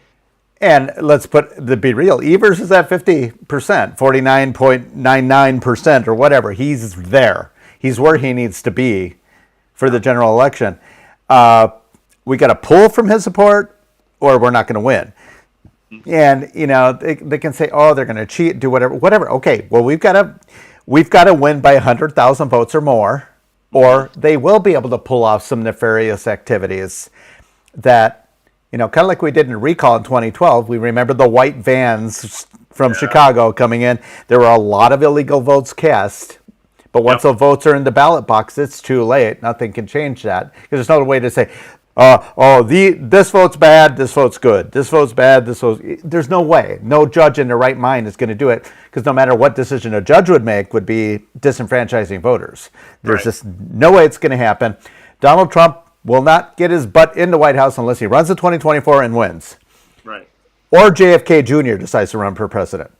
And let's be real. Evers is at 50%, 49.99% or whatever. He's there. He's where he needs to be for the general election. We got to pull from his support, or we're not going to win. And they can say, "Oh, they're going to cheat, do whatever." Okay, well, we've got to win by 100,000 votes or more, or they will be able to pull off some nefarious activities that, kind of like we did in recall in 2012. We remember the white vans from Chicago coming in. There were a lot of illegal votes cast. But once the votes are in the ballot box, it's too late. Nothing can change that. Because there's no way to say, this vote's bad, this vote's good. This vote's bad, this vote's... There's no way. No judge in their right mind is going to do it. Because no matter what decision a judge would make would be disenfranchising voters. There's just no way it's going to happen. Donald Trump will not get his butt in the White House unless he runs in 2024 and wins. Right. Or JFK Jr. decides to run for president.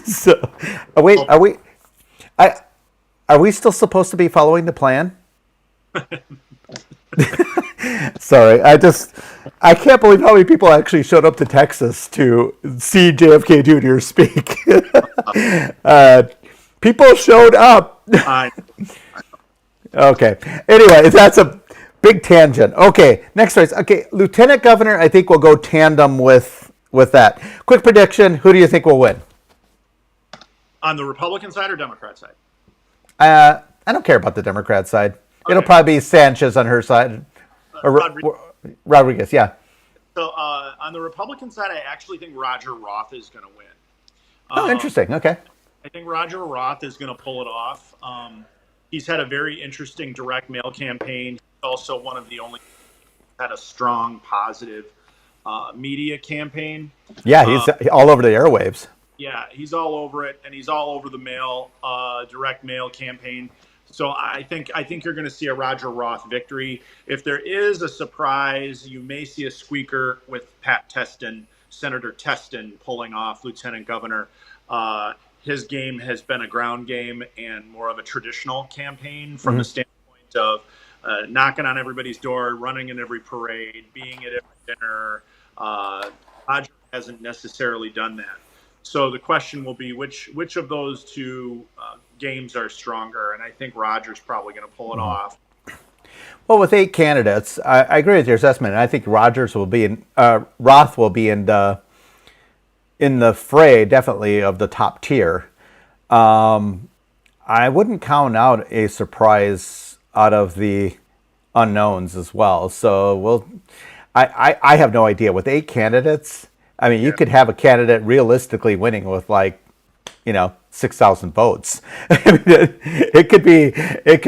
So, are we still supposed to be following the plan? Sorry, I can't believe how many people actually showed up to Texas to see JFK Jr. speak. People showed up. Okay. Anyway, that's a big tangent. Okay, next race. Okay, Lieutenant Governor, I think will go tandem with that. Quick prediction, who do you think will win? On the Republican side or Democrat side? I don't care about the Democrat side. Okay. It'll probably be Sanchez on her side. Rodriguez, yeah. So on the Republican side, I actually think Roger Roth is going to win. Oh, interesting. Okay. I think Roger Roth is going to pull it off. He's had a very interesting direct mail campaign. He's also one of the only had a strong, positive media campaign. Yeah, he's all over the airwaves. Yeah, he's all over it, and he's all over the direct mail campaign. So I think you're going to see a Roger Roth victory. If there is a surprise, you may see a squeaker with Pat Testin, Senator Testin, pulling off Lieutenant Governor. His game has been a ground game and more of a traditional campaign from the standpoint of knocking on everybody's door, running in every parade, being at every dinner. Roger hasn't necessarily done that. So the question will be which of those two games are stronger, and I think Roger's probably going to pull it off. Well, with 8 candidates, I agree with your assessment. I think Roth will be in the fray, definitely of the top tier. I wouldn't count out a surprise out of the unknowns as well. So I have no idea with 8 candidates. I mean, you could have a candidate realistically winning with 6,000 votes. It could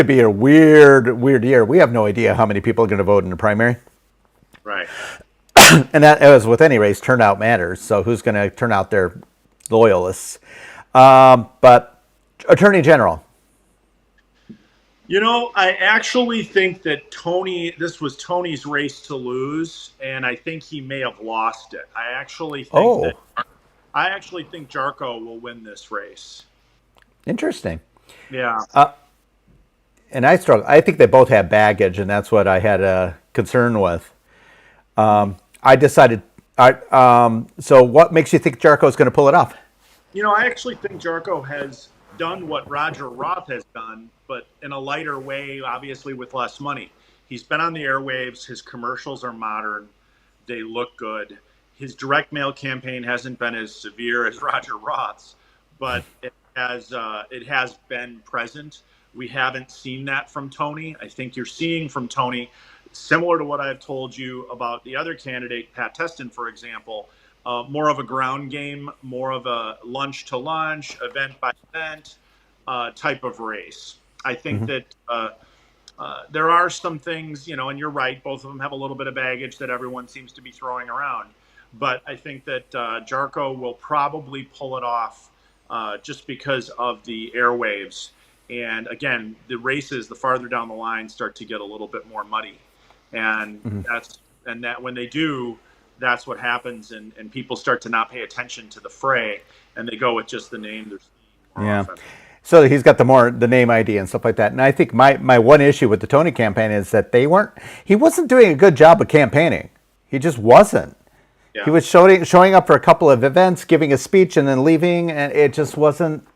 be a weird year. We have no idea how many people are going to vote in the primary. Right. And that, as with any race, turnout matters. So who's going to turn out their loyalists? But Attorney General. I actually think that this was Tony's race to lose, and I think he may have lost it. I actually think Jarko will win this race. Interesting. Yeah. And I struggle. I think they both have baggage, and that's what I had a concern with. I decided. So what makes you think Jarko is going to pull it off? I actually think Jarko has done what Roger Roth has done, but in a lighter way, obviously with less money. He's been on the airwaves. His commercials are modern. They look good. His direct mail campaign hasn't been as severe as Roger Roth's, but it has been present. We haven't seen that from Tony. I think you're seeing from Tony, similar to what I've told you about the other candidate, Pat Testin, for example, more of a ground game, more of a lunch to lunch, event by event type of race. I think that there are some things, and you're right, both of them have a little bit of baggage that everyone seems to be throwing around. But I think that Jarko will probably pull it off just because of the airwaves. And again, the races, the farther down the line, start to get a little bit more muddy, and that when they do, that's what happens, and people start to not pay attention to the fray, and they go with just the name they're seeing more Yeah. often. So he's got the name ID and stuff like that. And I think my one issue with the Tony campaign is that he wasn't doing a good job of campaigning. He just wasn't. Yeah. He was showing up for a couple of events, giving a speech, and then leaving, and it just wasn't.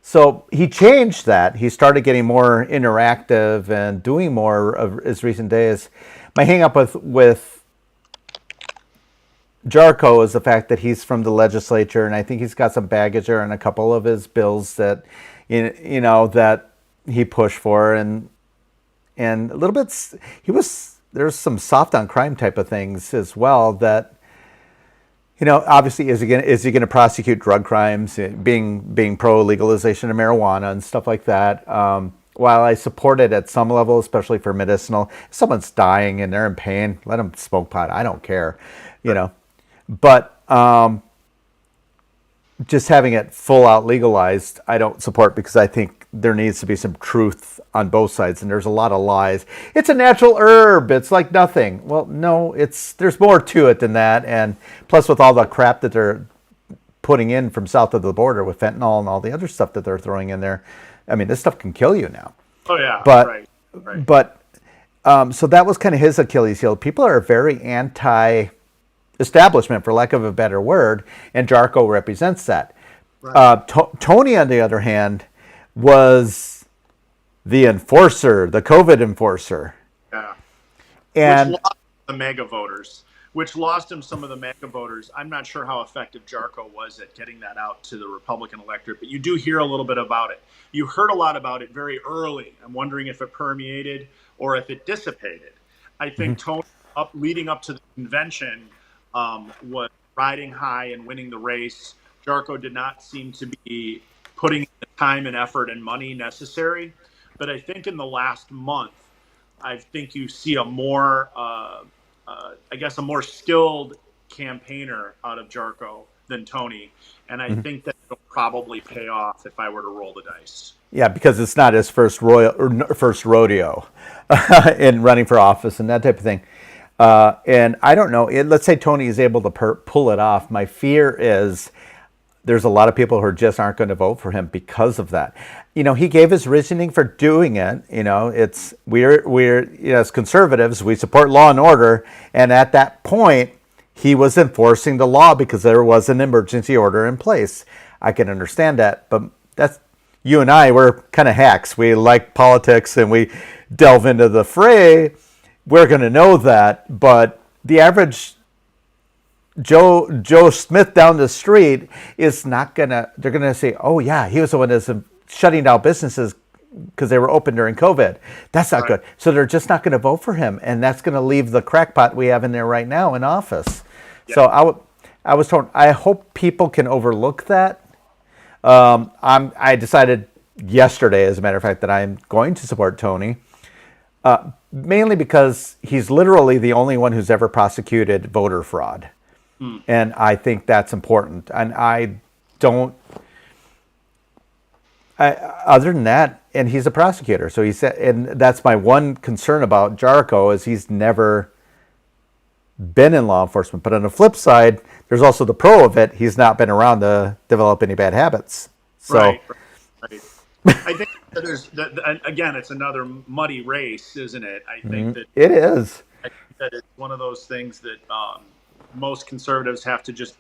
So he changed that. He started getting more interactive and doing more of his recent days. My hang up with Jarko is the fact that he's from the legislature, and I think he's got some baggage there and a couple of his bills that that he pushed for, and a little bit there's some soft on crime type of things as well that obviously is he going to prosecute drug crimes, being pro legalization of marijuana and stuff like that. While I support it at some level, especially for medicinal, if someone's dying and they're in pain, let them smoke pot. I don't care, But just having it full out legalized, I don't support, because I think there needs to be some truth on both sides, and there's a lot of lies. It's a natural herb. It's like nothing. Well, no, there's more to it than that. And plus, with all the crap that they're putting in from south of the border with fentanyl and all the other stuff that they're throwing in there, I mean, this stuff can kill you now. Oh yeah, right. But so that was kind of his Achilles heel. People are very anti-establishment, for lack of a better word, and Jarko represents that. Right. Tony, on the other hand, was the enforcer, the COVID enforcer. Yeah. And which lost the mega voters, which lost him some of the mega voters. I'm not sure how effective Jarko was at getting that out to the Republican electorate, but you do hear a little bit about it. You heard a lot about it very early. I'm wondering if it permeated or if it dissipated. I think Tony, leading up to the convention, was riding high and winning the race. Jarko did not seem to be putting the time and effort and money necessary. But I think in the last month, I think you see a more, a more skilled campaigner out of Jarko than Tony. And I think that it'll probably pay off if I were to roll the dice. Yeah, because it's not his first rodeo in running for office and that type of thing. And I don't know. Let's say Tony is able to pull it off. My fear is there's a lot of people who just aren't going to vote for him because of that. He gave his reasoning for doing it. It's we're as conservatives, we support law and order, and at that point, he was enforcing the law because there was an emergency order in place. I can understand that, but that's you and I. We're kind of hacks. We like politics and we delve into the fray. We're going to know that, but the average Joe Smith down the street is not gonna. They're gonna say, "Oh yeah, he was the one that's shutting down businesses because they were open during COVID." That's not good. So they're just not going to vote for him, and that's going to leave the crackpot we have in there right now in office. Yeah. So I was told. I hope people can overlook that. I decided yesterday, as a matter of fact, that I'm going to support Tony. Mainly because he's literally the only one who's ever prosecuted voter fraud. And I think that's important. And other than that, and he's a prosecutor. So he said, and that's my one concern about Jarko is he's never been in law enforcement. But on the flip side, there's also the pro of it. He's not been around to develop any bad habits. So. Right. I think again, it's another muddy race, isn't it? I think that it is. I think that it's one of those things that most conservatives have to just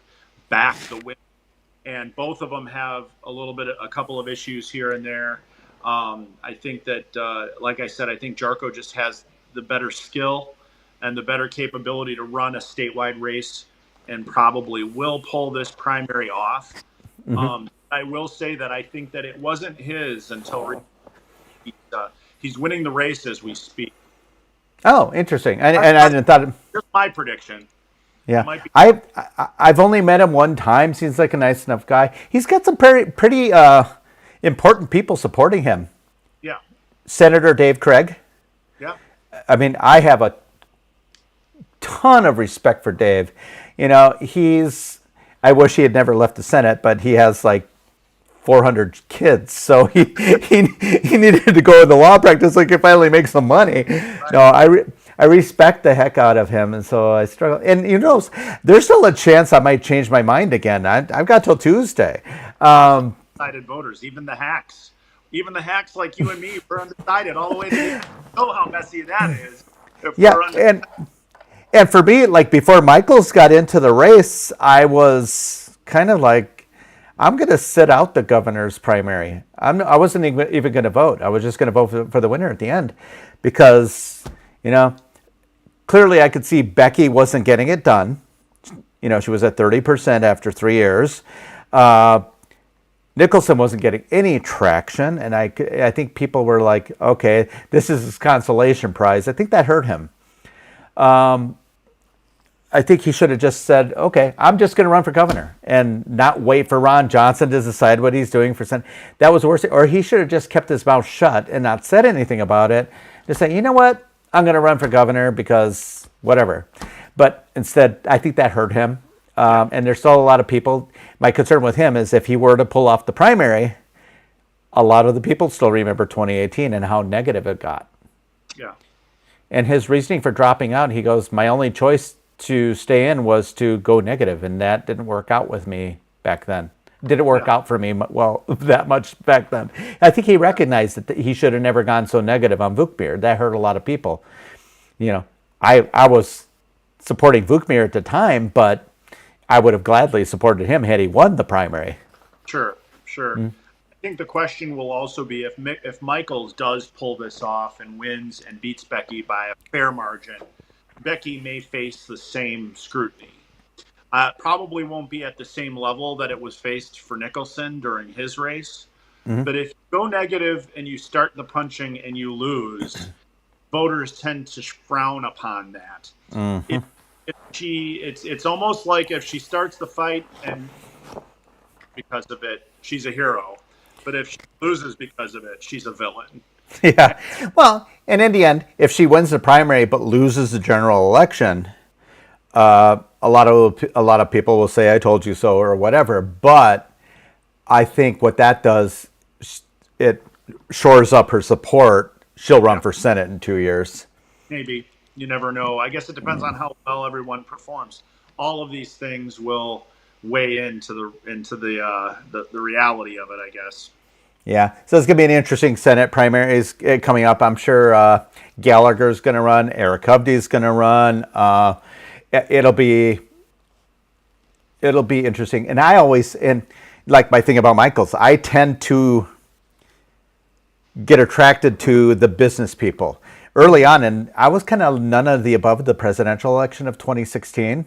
back the win, and both of them have a couple of issues here and there. I think that, like I said, I think Jarko just has the better skill and the better capability to run a statewide race, and probably will pull this primary off. I will say that I think that it wasn't his until he's winning the race as we speak. Oh, interesting. And I didn't thought. Just my prediction. Yeah, I've only met him one time. Seems like a nice enough guy. He's got some pretty important people supporting him. Yeah. Senator Dave Craig. Yeah. I mean, I have a ton of respect for Dave. I wish he had never left the Senate, but he has like 400 kids, so he needed to go into law practice so he could finally make some money. Right. No, I respect the heck out of him, and so I struggle. And there's still a chance I might change my mind again. I've got till Tuesday. Undecided voters, even the hacks like you and me, were undecided all the way to the end. You know how messy that is. Yeah, and for me, like before Michaels got into the race, I was kind of like, I'm going to sit out the governor's primary. I wasn't even going to vote. I was just going to vote for the winner at the end, because clearly I could see Becky wasn't getting it done. She was at 30% after 3 years. Nicholson wasn't getting any traction, and I think people were like, okay, this is his consolation prize. I think that hurt him. I think he should have just said, okay, I'm just going to run for governor and not wait for Ron Johnson to decide what he's doing for Senate. That was worse. Or he should have just kept his mouth shut and not said anything about it. Just say, you know what? I'm going to run for governor because whatever. But instead, I think that hurt him. And there's still a lot of people. My concern with him is if he were to pull off the primary, a lot of the people still remember 2018 and how negative it got. Yeah. And his reasoning for dropping out, he goes, my only choice to stay in was to go negative, and that didn't work out with me back then. Didn't work out for me that much back then. I think he recognized that he should have never gone so negative on Vukmir. That hurt a lot of people. I was supporting Vukmir at the time, but I would have gladly supported him had he won the primary. Sure. Mm-hmm. I think the question will also be if Michaels does pull this off and wins and beats Becky by a fair margin, Becky may face the same scrutiny. Probably won't be at the same level that it was faced for Nicholson during his race. Mm-hmm. But if you go negative and you start the punching and you lose, voters tend to frown upon that. Mm-hmm. It's almost like if she starts the fight and because of it, she's a hero. But if she loses because of it, she's a villain. Yeah. Well, and in the end, if she wins the primary but loses the general election, a lot of people will say, I told you so, or whatever. But I think what that does, it shores up her support. She'll run for Senate in 2 years. Maybe. You never know. I guess it depends on how well everyone performs. All of these things will weigh into the reality of it, I guess. Yeah, so it's going to be an interesting Senate primaries coming up. I'm sure Gallagher's going to run, Eric Hovde's going to run. It'll be interesting. And like my thing about Michaels, I tend to get attracted to the business people. Early on, and I was kind of none of the above the presidential election of 2016,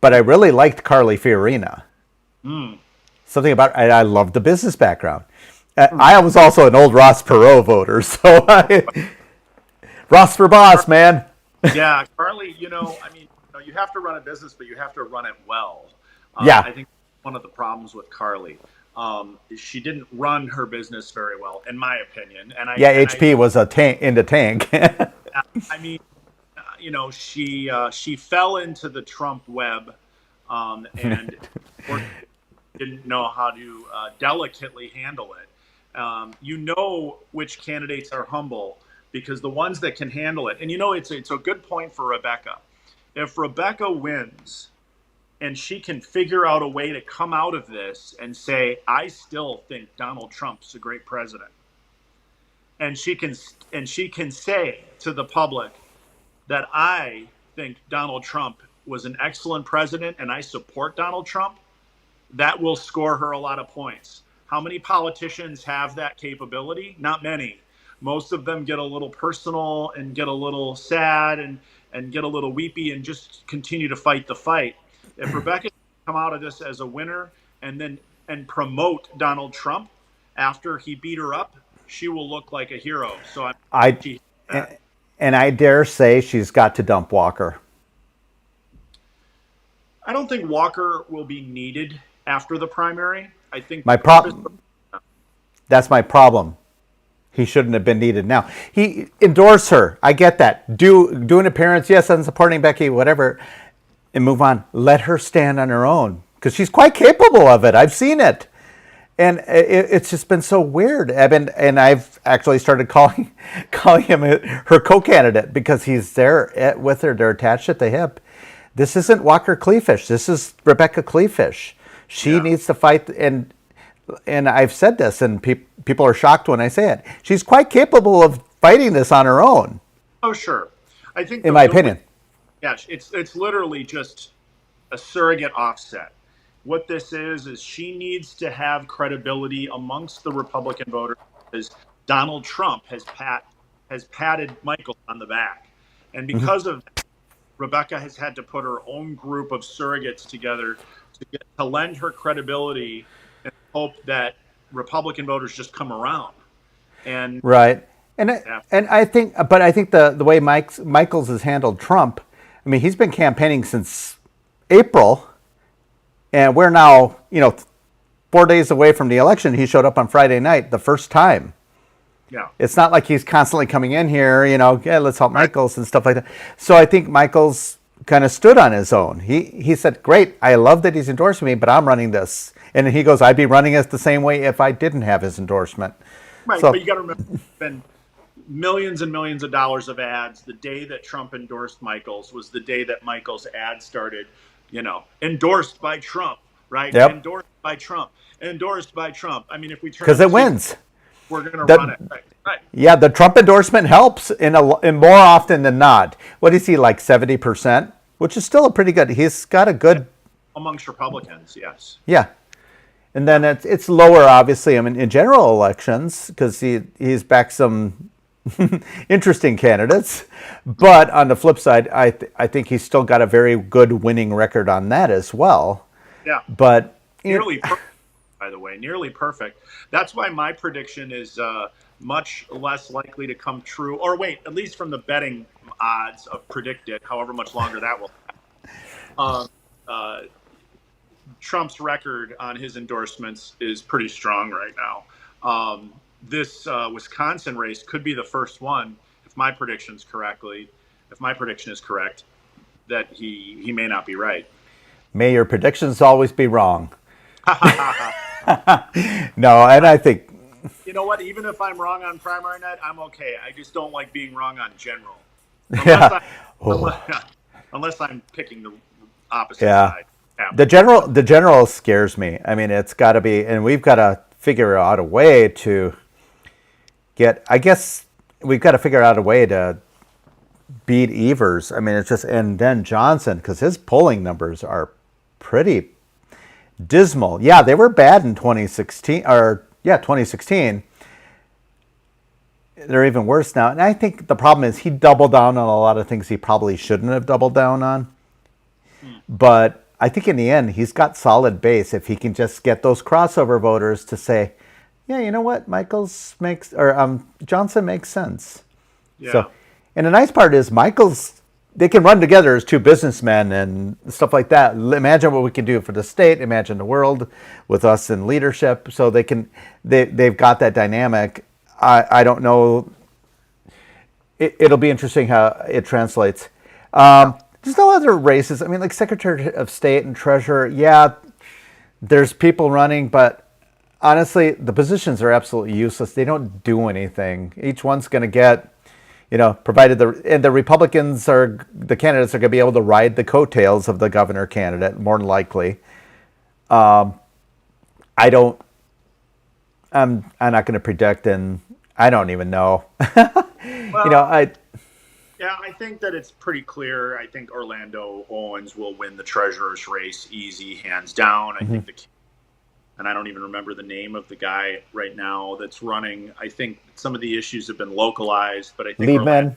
but I really liked Carly Fiorina. Something about I loved the business background. I was also an old Ross Perot voter, so Ross for boss, man. Yeah, Carly, you have to run a business, but you have to run it well. Yeah. I think one of the problems with Carly, she didn't run her business very well, in my opinion. HP was a tank in the tank. She fell into the Trump web, and didn't know how to delicately handle it. Which candidates are humble because the ones that can handle it, and it's a good point for Rebecca. If Rebecca wins and she can figure out a way to come out of this and say, I still think Donald Trump's a great president, and she can say to the public that I think Donald Trump was an excellent president and I support Donald Trump, that will score her a lot of points. How many politicians have that capability? Not many. Most of them get a little personal and get a little sad and get a little weepy and just continue to fight the fight. If Rebecca can come out of this as a winner and promote Donald Trump after he beat her up, she will look like a hero. So and I dare say she's got to dump Walker. I don't think Walker will be needed after the primary. I think that's my problem. He shouldn't have been needed now. He endorsed her. I get that. Do an appearance, yes, I'm supporting Becky, whatever, and move on. Let her stand on her own. because she's quite capable of it. I've seen it. And it's just been so weird. I've actually started calling him her co-candidate because he's there with her. They're attached at the hip. This isn't Walker Cleefish. This is Rebecca Cleefish. She needs to fight. And I've said this, and people are shocked when I say it. She's quite capable of fighting this on her own. Oh, sure. I think, in my opinion, it's literally just a surrogate offset. What this is she needs to have credibility amongst the Republican voters because Donald Trump has patted Michael on the back. And because of that, Rebecca has had to put her own group of surrogates together to lend her credibility and hope that Republican voters just come around. And right. And I think the way Michaels has handled Trump, I mean, he's been campaigning since April. And we're now, 4 days away from the election. He showed up on Friday night the first time. Yeah. It's not like he's constantly coming in here, let's help Michaels and stuff like that. So I think Michaels kind of stood on his own. He said, great, I love that he's endorsing me, but I'm running this. And he goes, I'd be running it the same way if I didn't have his endorsement. Right, but you got to remember, spend millions and millions of dollars of ads. The day that Trump endorsed Michaels was the day that Michaels' ad started. Endorsed by Trump, right? Yep. Endorsed by Trump. I mean, if we turn because it wins, we're going to run it. Right. Yeah, the Trump endorsement helps in more often than not. What is he, like 70%? Which is still a pretty good. He's got a good amongst Republicans, yes. Yeah, and then it's lower, obviously. I mean, in general elections because he's backed some interesting candidates, but on the flip side, I think he's still got a very good winning record on that as well. Yeah, but nearly perfect, by the way, nearly perfect. That's why my prediction is much less likely to come true. Or wait, at least from the betting odds of predicted, however much longer that will last. Trump's record on his endorsements is pretty strong right now. This Wisconsin race could be the first one, if my prediction is correct, that he may not be right. May your predictions always be wrong. No, and I think... You know what? Even if I'm wrong on primary night, I'm okay. I just don't like being wrong on general. Unless I'm picking the opposite side. Yeah. The general scares me. I mean, it's got to be, and we've got to figure out a way to beat Evers. I mean, it's just, and then Johnson, because his polling numbers are pretty dismal. Yeah, they were bad in 2016, 2016. They're even worse now. And I think the problem is he doubled down on a lot of things he probably shouldn't have doubled down on. But I think in the end, he's got solid base if he can just get those crossover voters to say, yeah, you know what, Johnson makes sense. Yeah. So, and the nice part is they can run together as two businessmen and stuff like that. Imagine what we can do for the state. Imagine the world with us in leadership. So they've got that dynamic. I don't know. It'll be interesting how it translates. There's no other races. I mean, like Secretary of State and Treasurer. Yeah, there's people running, but honestly, the positions are absolutely useless. They don't do anything. Each one's going to get, provided the Republicans the candidates are going to be able to ride the coattails of the governor candidate, more than likely. I'm not going to predict, and I don't even know. Well, yeah, I think that it's pretty clear. I think Orlando Owens will win the treasurer's race easy, hands down. I think and I don't even remember the name of the guy right now that's running. I think some of the issues have been localized, but I think Liebman.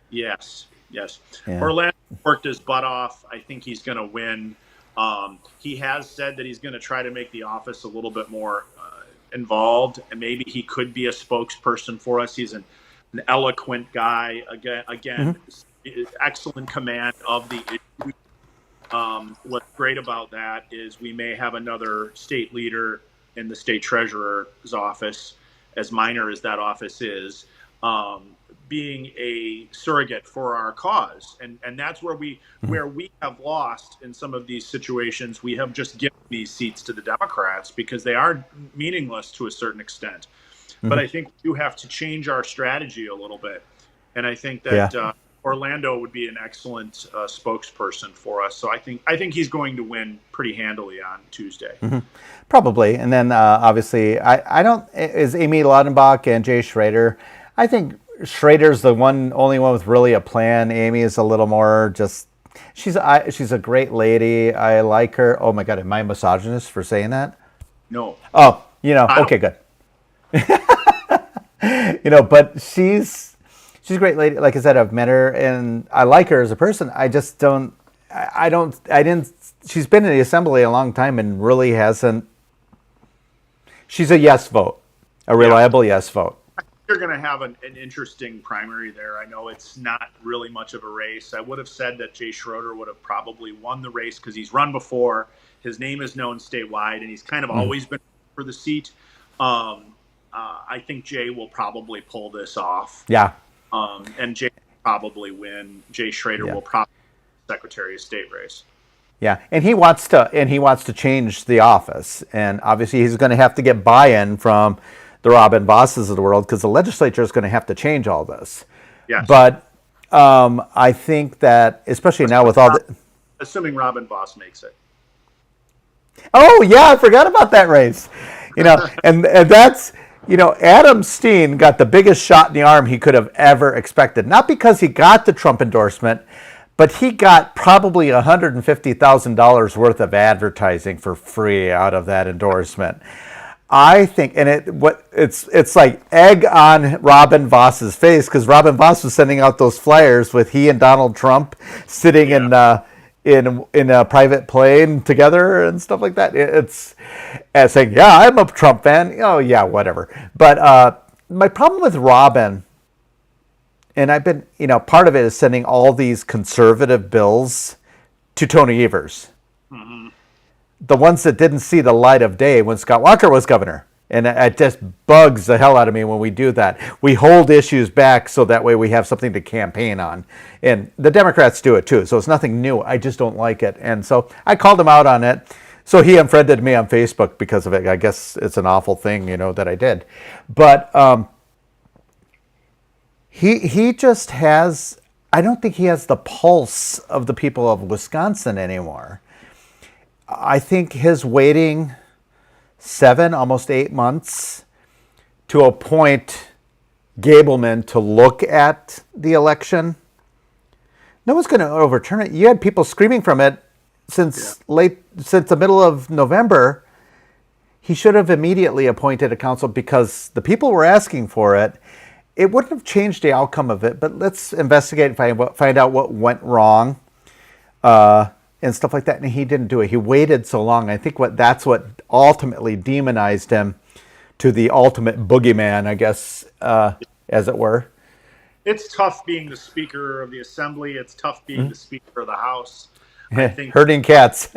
Yes. Yeah. Orlando worked his butt off. I think he's going to win. He has said that he's going to try to make the office a little bit more involved, and maybe he could be a spokesperson for us. He's an eloquent guy. Again, excellent command of the issue. What's great about that is we may have another state leader in the state treasurer's office, as minor as that office is. being a surrogate for our cause, and that's where we have lost in some of these situations. We have just given these seats to the Democrats because they are meaningless to a certain extent. But I think we do have to change our strategy a little bit, and I think Yeah. that Orlando would be an excellent spokesperson for us. So I think he's going to win pretty handily on Tuesday. Probably. And then obviously, I don't, is Amy Laudenbach and Jay Schrader. I think Schrader's the only one with really a plan. Amy is a little more just, she's a great lady. I like her. Oh my God, am I a misogynist for saying that? No. Oh, okay, good. But she's a great lady. Like I said, I've met her and I like her as a person. I just don't, I didn't, she's been in the assembly a long time and really hasn't, she's a yes vote, a reliable yes vote. You're going to have an interesting primary there. I know it's not really much of a race. I would have said that Jay Schroeder would have probably won the race because he's run before. His name is known statewide, and he's kind of always been for the seat. I think Jay will probably pull this off. Yeah. And Jay will probably win. Jay Schrader will probably win the Secretary of State race. Yeah, and he wants to change the office, and obviously he's going to have to get buy-in from the Robin Vosses of the world because the legislature is going to have to change all this. Yes. But I think that especially now with all the, assuming Robin Voss makes it. Oh yeah, I forgot about that race. And that's Adam Steen got the biggest shot in the arm he could have ever expected. Not because he got the Trump endorsement, but he got probably $150,000 worth of advertising for free out of that endorsement. I think, and it's like egg on Robin Voss's face because Robin Voss was sending out those flyers with he and Donald Trump sitting in a private plane together and stuff like that. It's saying, yeah, I'm a Trump fan. Oh yeah, whatever. But my problem with Robin, and I've been, part of it is sending all these conservative bills to Tony Evers. The ones that didn't see the light of day when Scott Walker was governor. And it just bugs the hell out of me when we do that. We hold issues back so that way we have something to campaign on. And the Democrats do it too. So it's nothing new. I just don't like it. And so I called him out on it. So he unfriended me on Facebook because of it. I guess it's an awful thing, that I did. But he just has, I don't think he has the pulse of the people of Wisconsin anymore. I think his waiting 7, almost 8 months to appoint Gableman to look at the election, no one's going to overturn it. You had people screaming from it since the middle of November. He should have immediately appointed a council because the people were asking for it. It wouldn't have changed the outcome of it, but let's investigate and find out what went wrong. And stuff like that, and he didn't do it. He waited so long. I think that's what ultimately demonized him to the ultimate boogeyman, I guess, as it were. It's tough being the Speaker of the Assembly. It's tough being the Speaker of the House. I think herding cats.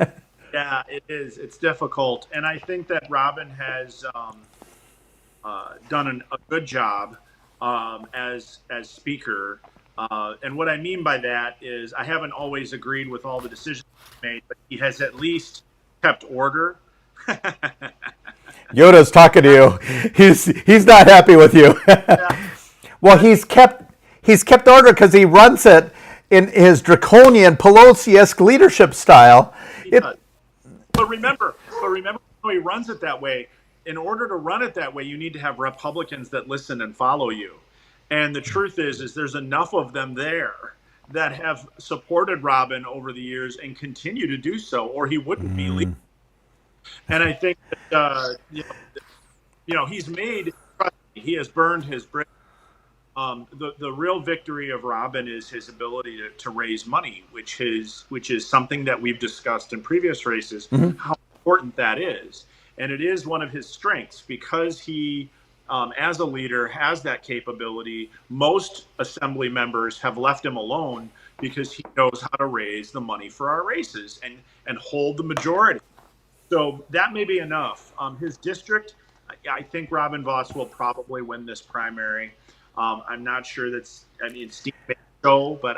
Yeah, it is. It's difficult, and I think that Robin has done a good job as Speaker. And what I mean by that is I haven't always agreed with all the decisions he made, but he has at least kept order. Yoda's talking to you. He's not happy with you. Well, he's kept order because he runs it in his draconian Pelosi-esque leadership style. But remember, he runs it that way. In order to run it that way, you need to have Republicans that listen and follow you. And the truth is there's enough of them there that have supported Robin over the years and continue to do so, or he wouldn't be leading. And I think that, he has burned his bridge. The real victory of Robin is his ability to raise money, which is something that we've discussed in previous races, how important that is. And it is one of his strengths because he, as a leader, has that capability. Most assembly members have left him alone because he knows how to raise the money for our races and hold the majority. So that may be enough. His district, I think Robin Voss will probably win this primary. I'm not sure that's. I mean, Steve may show, but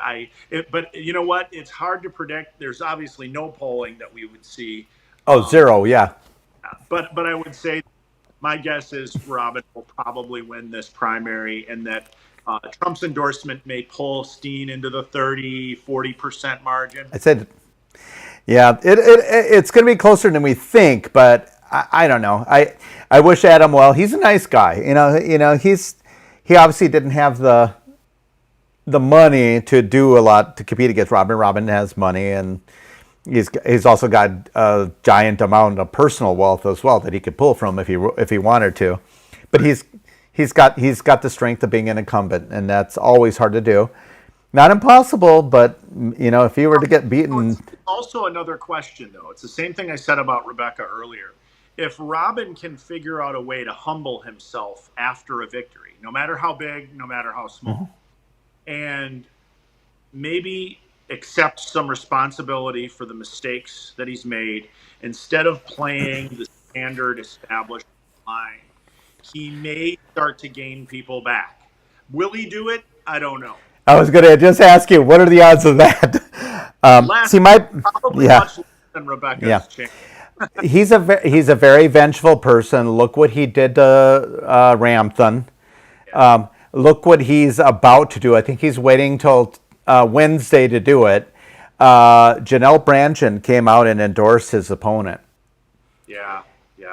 you know what? It's hard to predict. There's obviously no polling that we would see. Oh, zero, yeah. But I would say my guess is Robin will probably win this primary, and that Trump's endorsement may pull Steen into the 30-40% margin. I said, yeah, it's going to be closer than we think, but I don't know. I wish Adam well. He's a nice guy. He obviously didn't have the money to do a lot to compete against Robin. Robin has money, and he's also got a giant amount of personal wealth as well that he could pull from if he wanted to. But he's got the strength of being an incumbent, and that's always hard to do. Not impossible, but if he were to get beaten. It's also another question, though. It's the same thing I said about Rebecca earlier. If Robin can figure out a way to humble himself after a victory, no matter how big, no matter how small, and maybe accept some responsibility for the mistakes that he's made, instead of playing the standard established line, he may start to gain people back. Will he do it? I don't know. I was going to just ask you, what are the odds of that? Probably much less than Rebecca's chance. He's a very vengeful person. Look what he did to Ramthun. Look what he's about to do. I think he's waiting till Wednesday to do it. Janelle Brandtjen came out and endorsed his opponent. Yeah.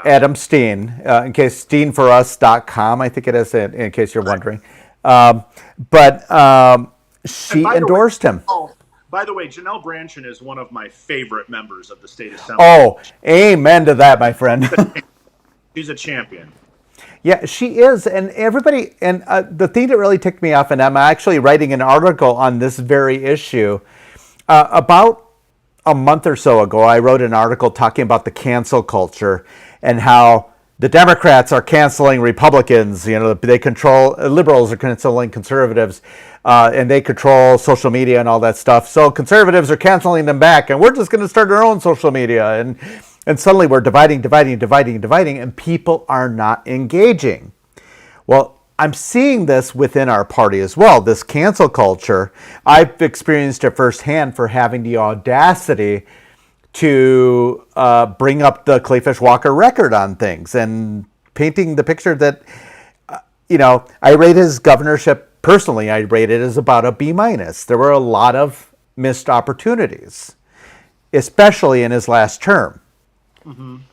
Adam Steen, in case steenforus.com, I think it is, in case you're wondering. But she endorsed him. By the way, Janelle Brandtjen is one of my favorite members of the state assembly. Oh, amen to that, my friend. She's a champion. Yeah, she is. And everybody, and the thing that really ticked me off, and I'm actually writing an article on this very issue. About a month or so ago, I wrote an article talking about the cancel culture and how the Democrats are canceling Republicans. They control, liberals are canceling conservatives, and they control social media and all that stuff. So conservatives are canceling them back, and we're just going to start our own social media. And suddenly we're dividing, and people are not engaging. Well, I'm seeing this within our party as well, this cancel culture. I've experienced it firsthand for having the audacity to bring up the Clayfish Walker record on things and painting the picture that, I rate his governorship, personally, I rate it as about a B-. There were a lot of missed opportunities, especially in his last term,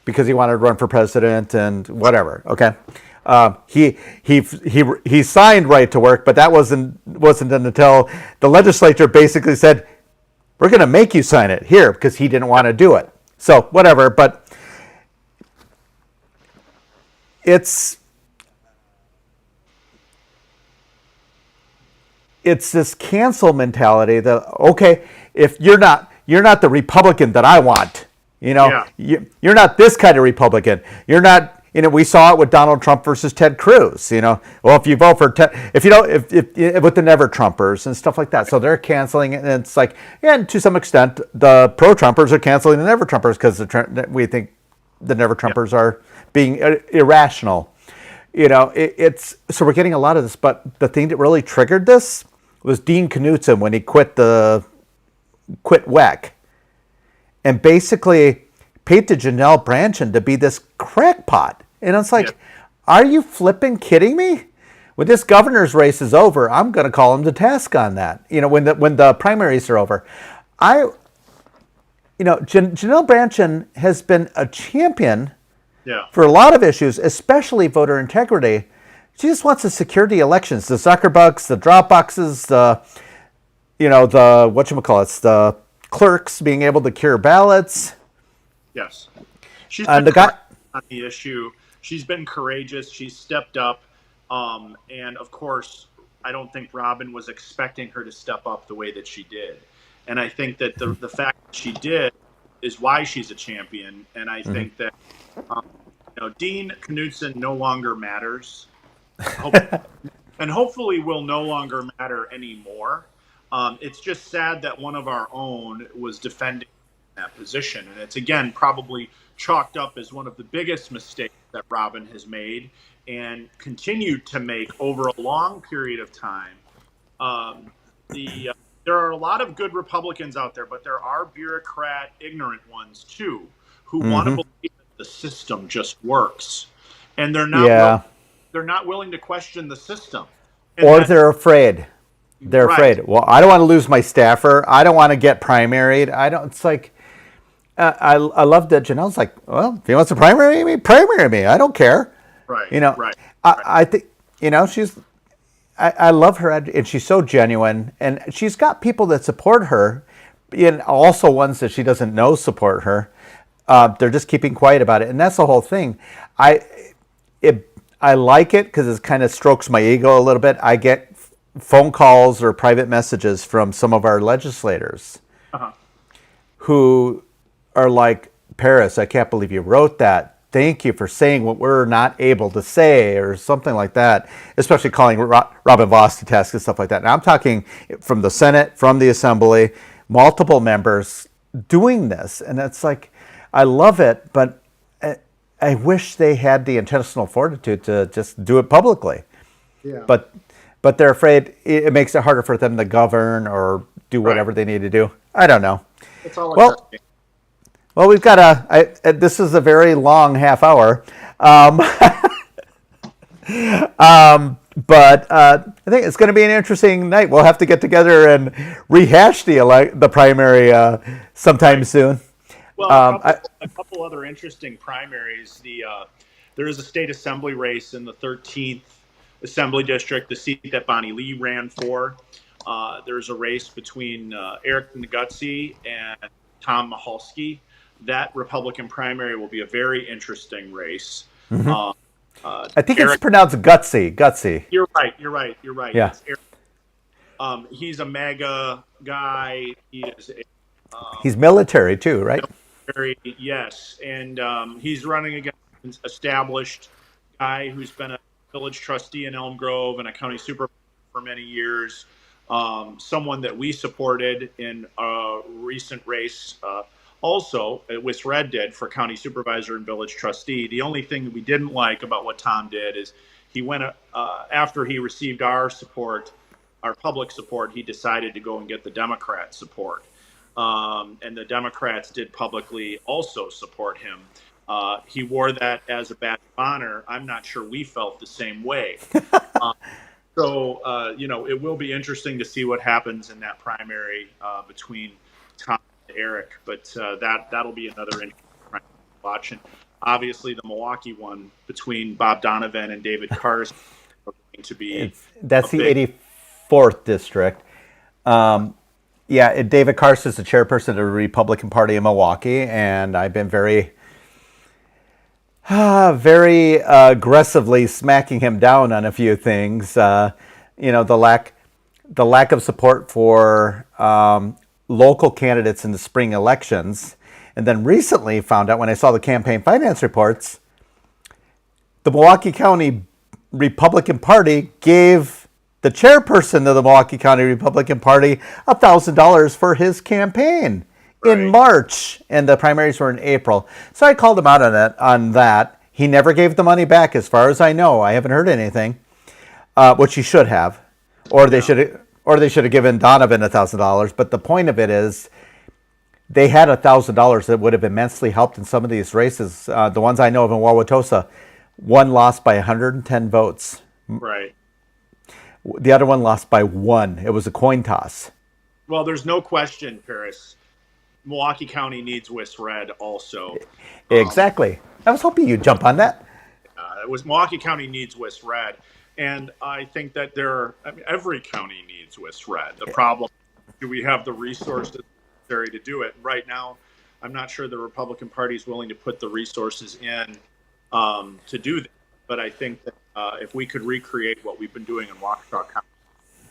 because he wanted to run for president and whatever, okay? He signed right to work, but that wasn't until the legislature basically said, we're going to make you sign it here, because he didn't want to do it. So whatever, but it's this cancel mentality that, okay, if you're not the Republican that I want, you're not this kind of Republican. You're not. We saw it with Donald Trump versus Ted Cruz. Well, if you vote for Ted, if with the Never Trumpers and stuff like that, so they're canceling it, and it's like, and to some extent, the pro Trumpers are canceling the Never Trumpers because we think the Never Trumpers are being irrational. It's so we're getting a lot of this, but the thing that really triggered this was Dean Knudsen when he quit WEC, and basically painted Janelle Brandtjen to be this crackpot. And it's like, Are you flipping kidding me? When this governor's race is over, I'm going to call him to task on that. When the primaries are over. Janelle Brandtjen has been a champion for a lot of issues, especially voter integrity. She just wants to secure the elections, the Zuckerbucks, the Dropboxes, the the clerks being able to cure ballots. Yes. She's been on the issue. She's been courageous. She's stepped up. And of course, I don't think Robin was expecting her to step up the way that she did. And I think that the fact that she did is why she's a champion. And I think that Dean Knudsen no longer matters. And hopefully will no longer matter anymore. It's just sad that one of our own was defending that position. And it's, again, probably chalked up as one of the biggest mistakes that Robin has made and continued to make over a long period of time. Um, there are a lot of good Republicans out there, but there are bureaucrat, ignorant ones too, who want to Mm-hmm. believe that the system just works, and Yeah. they're not willing to question the system, and Or that's they're afraid. They're right, afraid. Well, I don't want to lose my staffer. I don't want to get primaried. I don't. It's like I love that Janelle's like, well, if he wants to primary me. I don't care. right, You know, right, right, I think she's. I love her, and she's so genuine, and she's got people that support her, and also ones that she doesn't know support her. They're just keeping quiet about it, and that's the whole thing. I I like it because it kind of strokes my ego a little bit. I get phone calls or private messages from some of our legislators uh-huh. who are like, Paris, I can't believe you wrote that. Thank you for saying what we're not able to say, or something like that, especially calling Robin Voss to task and stuff like that. Now, I'm talking from the Senate, from the Assembly, multiple members doing this. And it's like, I love it, but I wish they had the intentional fortitude to just do it publicly. Yeah. But they're afraid it makes it harder for them to govern or do whatever they need to do. I don't know. It's all Well, well, we've got this is a very long half hour. But I think it's going to be an interesting night. We'll have to get together and rehash the primary sometime soon. Well, a couple other interesting primaries. There is a state assembly race in the 13th Assembly District, the seat that Bonnie Lee ran for. There's a race between Eric Negutsi and Tom Mahalski. That Republican primary will be a very interesting race. Mm-hmm. I think it's pronounced Gutsy. You're right. Yeah. He's a MAGA guy. He's military too, right? Military, yes. And he's running against an established guy who's been a village trustee in Elm Grove and a county supervisor for many years. Someone that we supported in a recent race. Also, WISRED did for county supervisor and village trustee. The only thing that we didn't like about what Tom did is he went after he received our support, our public support, he decided to go and get the Democrat support. And the Democrats did publicly also support him. He wore that as a badge of honor. I'm not sure we felt the same way. So, it will be interesting to see what happens in that primary between Tom and Eric. But that'll be another interesting primary to watch. And obviously, the Milwaukee one between Bob Donovan and David Carson are going to be. That's the 84th district. Yeah, David Carson is the chairperson of the Republican Party in Milwaukee, and I've been very aggressively smacking him down on a few things. The lack of support for local candidates in the spring elections, and then recently found out when I saw the campaign finance reports, the Milwaukee County Republican Party gave the chairperson of the Milwaukee County Republican Party $1,000 for his campaign in March, and the primaries were in April. So I called him out on that. He never gave the money back, as far as I know. I haven't heard anything, which he should have, or they should have given Donovan $1,000. But the point of it is, they had $1,000 that would have immensely helped in some of these races. The ones I know of in Wauwatosa, one lost by 110 votes. Right. The other one lost by 1. It was a coin toss. Well, there's no question, Paris. Milwaukee County needs WISRED also. Exactly. I was hoping you'd jump on that. Milwaukee County needs WISRED. And I think that every county needs WISRED. The problem, do we have the resources necessary to do it? Right now, I'm not sure the Republican Party is willing to put the resources in to do that. But I think that if we could recreate what we've been doing in Waukesha County,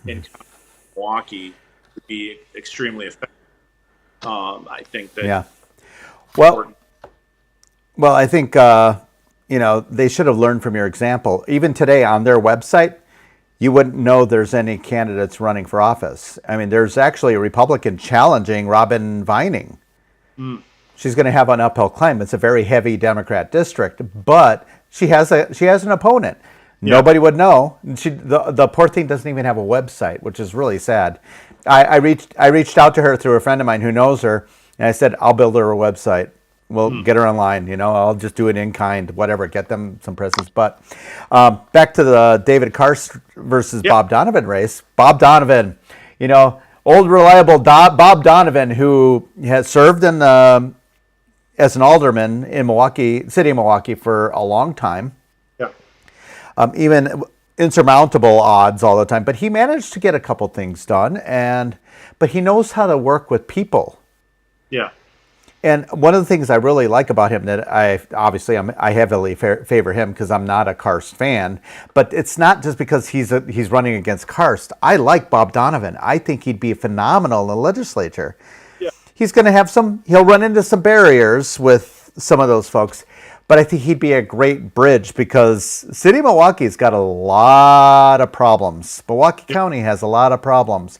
in Milwaukee, it would be extremely effective. I think that. Yeah. Well, I think they should have learned from your example. Even today on their website, you wouldn't know there's any candidates running for office. I mean, there's actually a Republican challenging Robin Vining. she's going to have an uphill climb. It's a very heavy Democrat district, but she has an opponent. Yeah. Nobody would know. The poor thing doesn't even have a website, which is really sad. I reached out to her through a friend of mine who knows her, and I said, I'll build her a website. We'll get her online. I'll just do it in kind, whatever, get them some presents. But back to the David Karst versus Bob Donovan race. Bob Donovan, old reliable Bob Donovan, who has served as an alderman in city of Milwaukee for a long time. Yeah. Even insurmountable odds all the time, but he managed to get a couple things done, but he knows how to work with people. Yeah. And one of the things I really like about him, that I heavily favor him because I'm not a Karst fan, but it's not just because he's running against Karst. I like Bob Donovan. I think he'd be phenomenal in the legislature. Yeah. He's going to have he'll run into some barriers with some of those folks, but I think he'd be a great bridge because City of Milwaukee's got a lot of problems. Milwaukee County has a lot of problems.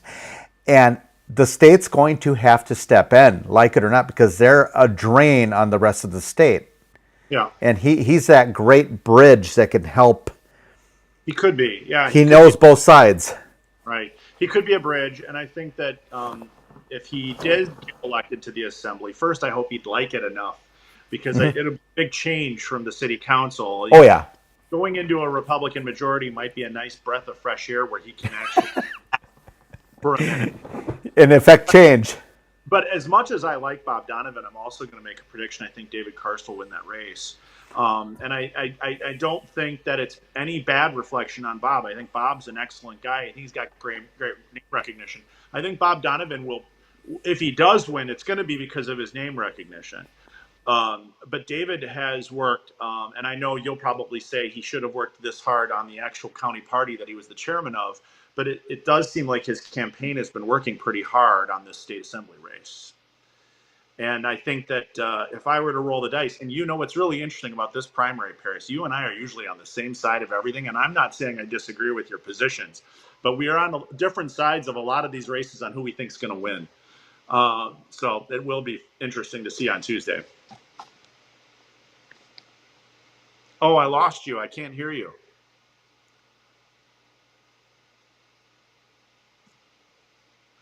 And the state's going to have to step in, like it or not, because they're a drain on the rest of the state. Yeah. And he's that great bridge that can help. He could be. Yeah. He knows both sides. Right. He could be a bridge. And I think that if he did get elected to the assembly, first, I hope he'd like it enough because it'll be a big change from the city council. Oh, yeah. Going into a Republican majority might be a nice breath of fresh air where he can actually for a minute. In effect, change. But as much as I like Bob Donovan, I'm also going to make a prediction. I think David Karst will win that race. And I don't think that it's any bad reflection on Bob. I think Bob's an excellent guy. He's got great name recognition. I think Bob Donovan will, if he does win, it's going to be because of his name recognition. But David has worked, and I know you'll probably say he should have worked this hard on the actual county party that he was the chairman of. But it does seem like his campaign has been working pretty hard on this state assembly race. And I think that if I were to roll the dice, and what's really interesting about this primary, Paris, you and I are usually on the same side of everything. And I'm not saying I disagree with your positions, but we are on different sides of a lot of these races on who we think is going to win. So it will be interesting to see on Tuesday. Oh, I lost you. I can't hear you.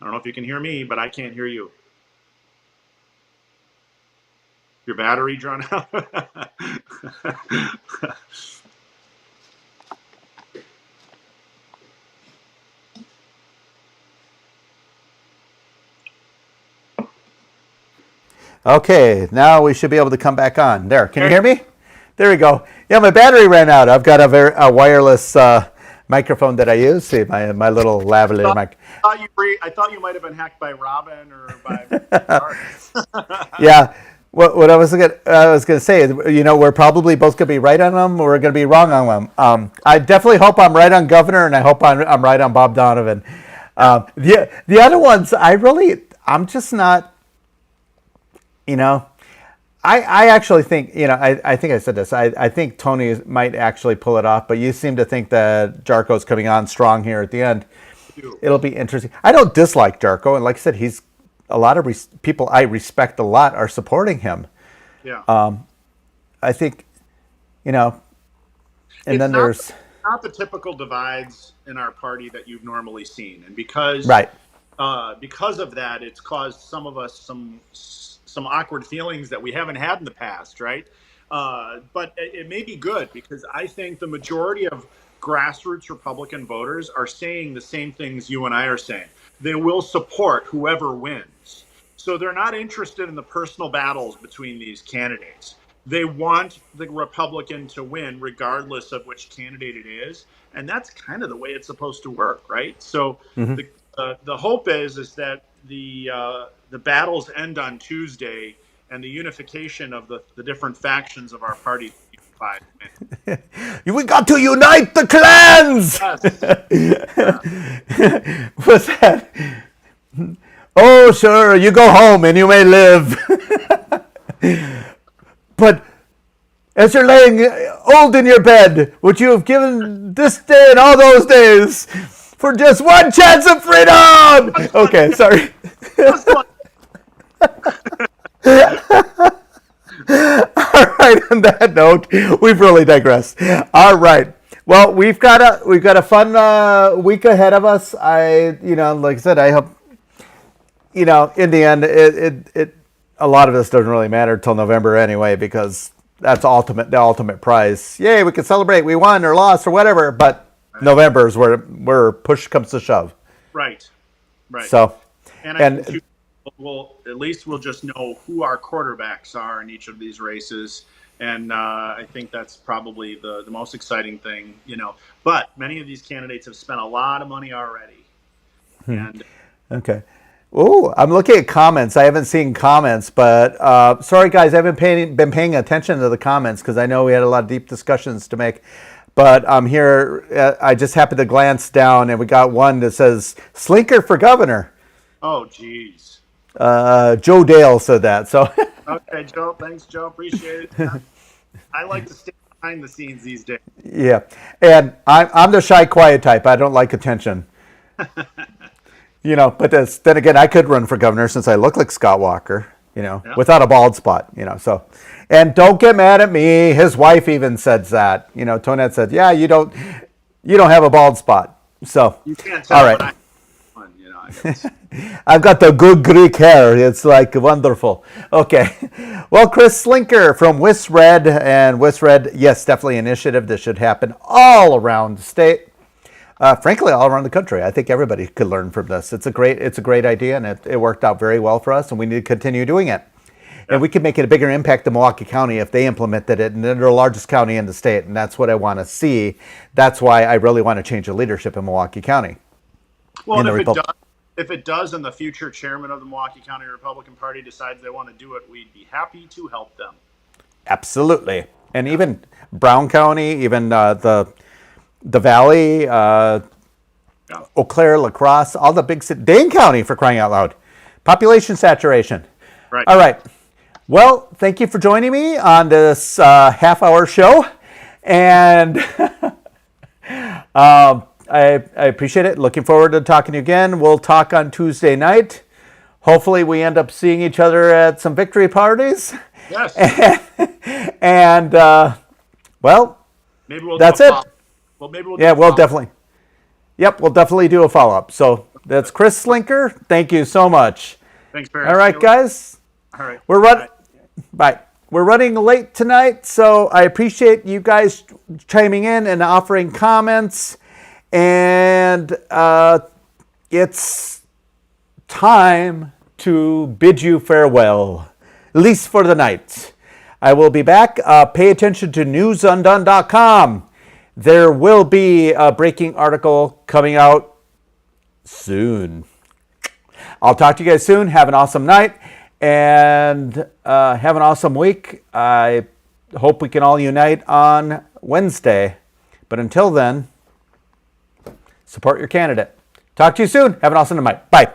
I don't know if you can hear me, but I can't hear you. Your battery drawn out? Okay, now we should be able to come back on. There, can you hear me? There we go. Yeah, my battery ran out. I've got a wireless microphone that I use. See, my little lavalier mic. I thought you might have been hacked by Robin or by. Yeah. What I was gonna say is, we're probably both gonna be right on them. Or we're gonna be wrong on them. I definitely hope I'm right on Governor, and I hope I'm right on Bob Donovan. The other ones, I'm just not. I actually think, I think I said this. I think Tony might actually pull it off, but you seem to think that Jarko's coming on strong here at the end. It'll be interesting. I don't dislike Jarko, and like I said, he's a lot of people I respect a lot are supporting him. Yeah. I think, and it's then there's not the typical divides in our party that you've normally seen, and because of that, it's caused some of us some awkward feelings that we haven't had in the past, right? But it may be good because I think the majority of grassroots Republican voters are saying the same things you and I are saying. They will support whoever wins. So they're not interested in the personal battles between these candidates. They want the Republican to win regardless of which candidate it is. And that's kind of the way it's supposed to work, right? So the hope is that the battles end on Tuesday and the unification of the different factions of our party. We got to unite the clans. Yes. What's that? Oh, sure, you go home and you may live. But as you're laying old in your bed, would you have given this day and all those days for just one chance of freedom? Okay, sorry. All right. On that note, we've really digressed. All right. Well, we've got a fun week ahead of us. Like I said, I hope, in the end, it a lot of this doesn't really matter till November anyway, because that's the ultimate prize. Yay, we can celebrate, we won or lost or whatever. But November is where push comes to shove. Right. Right. So, and I think we'll just know who our quarterbacks are in each of these races. And I think that's probably the most exciting thing, But many of these candidates have spent a lot of money already. And okay. Oh, I'm looking at comments. I haven't seen comments, but sorry, guys, I haven't been paying attention to the comments because I know we had a lot of deep discussions to make. But I'm here. I just happened to glance down, and we got one that says Slinker for governor. Oh, geez. Joe Dale said that. So. Okay, Joe. Thanks, Joe. Appreciate it. I like to stay behind the scenes these days. Yeah, and I'm the shy, quiet type. I don't like attention. But then again, I could run for governor since I look like Scott Walker. Without a bald spot. So, and don't get mad at me. His wife even said that. Tonette said, "Yeah, you don't have a bald spot." So, you can't tell. All right. I've got the good Greek hair. It's like wonderful. Okay. Well, Chris Slinker from WISRED, and WISRED, yes, definitely an initiative that should happen all around the state. Frankly, all around the country. I think everybody could learn from this. It's a great idea, and it worked out very well for us, and we need to continue doing it. And we could make it a bigger impact in Milwaukee County if they implemented it, and they're the largest county in the state, and that's what I want to see. That's why I really want to change the leadership in Milwaukee County. Well, and if it does, and the future chairman of the Milwaukee County Republican Party decides they want to do it, we'd be happy to help them. Absolutely. And even Brown County, even the Valley, Eau Claire, La Crosse, all the big cities, Dane County, for crying out loud. Population saturation. Right. All right. Well, thank you for joining me on this half-hour show. And I appreciate it. Looking forward to talking to you again. We'll talk on Tuesday night. Hopefully we end up seeing each other at some victory parties. Yes. And maybe we'll that's it. Well, maybe we'll we'll definitely. Yep, we'll definitely do a follow-up. So that's Chris Slinker. Thank you so much. Thanks, Paris. All right, guys. All right. Bye. We're running late tonight, so I appreciate you guys chiming in and offering comments. And it's time to bid you farewell, at least for the night. I will be back. Pay attention to newsundone.com. There will be a breaking article coming out soon. I'll talk to you guys soon. Have an awesome night and have an awesome week. I hope we can all unite on Wednesday. But until then, support your candidate. Talk to you soon. Have an awesome night. Bye.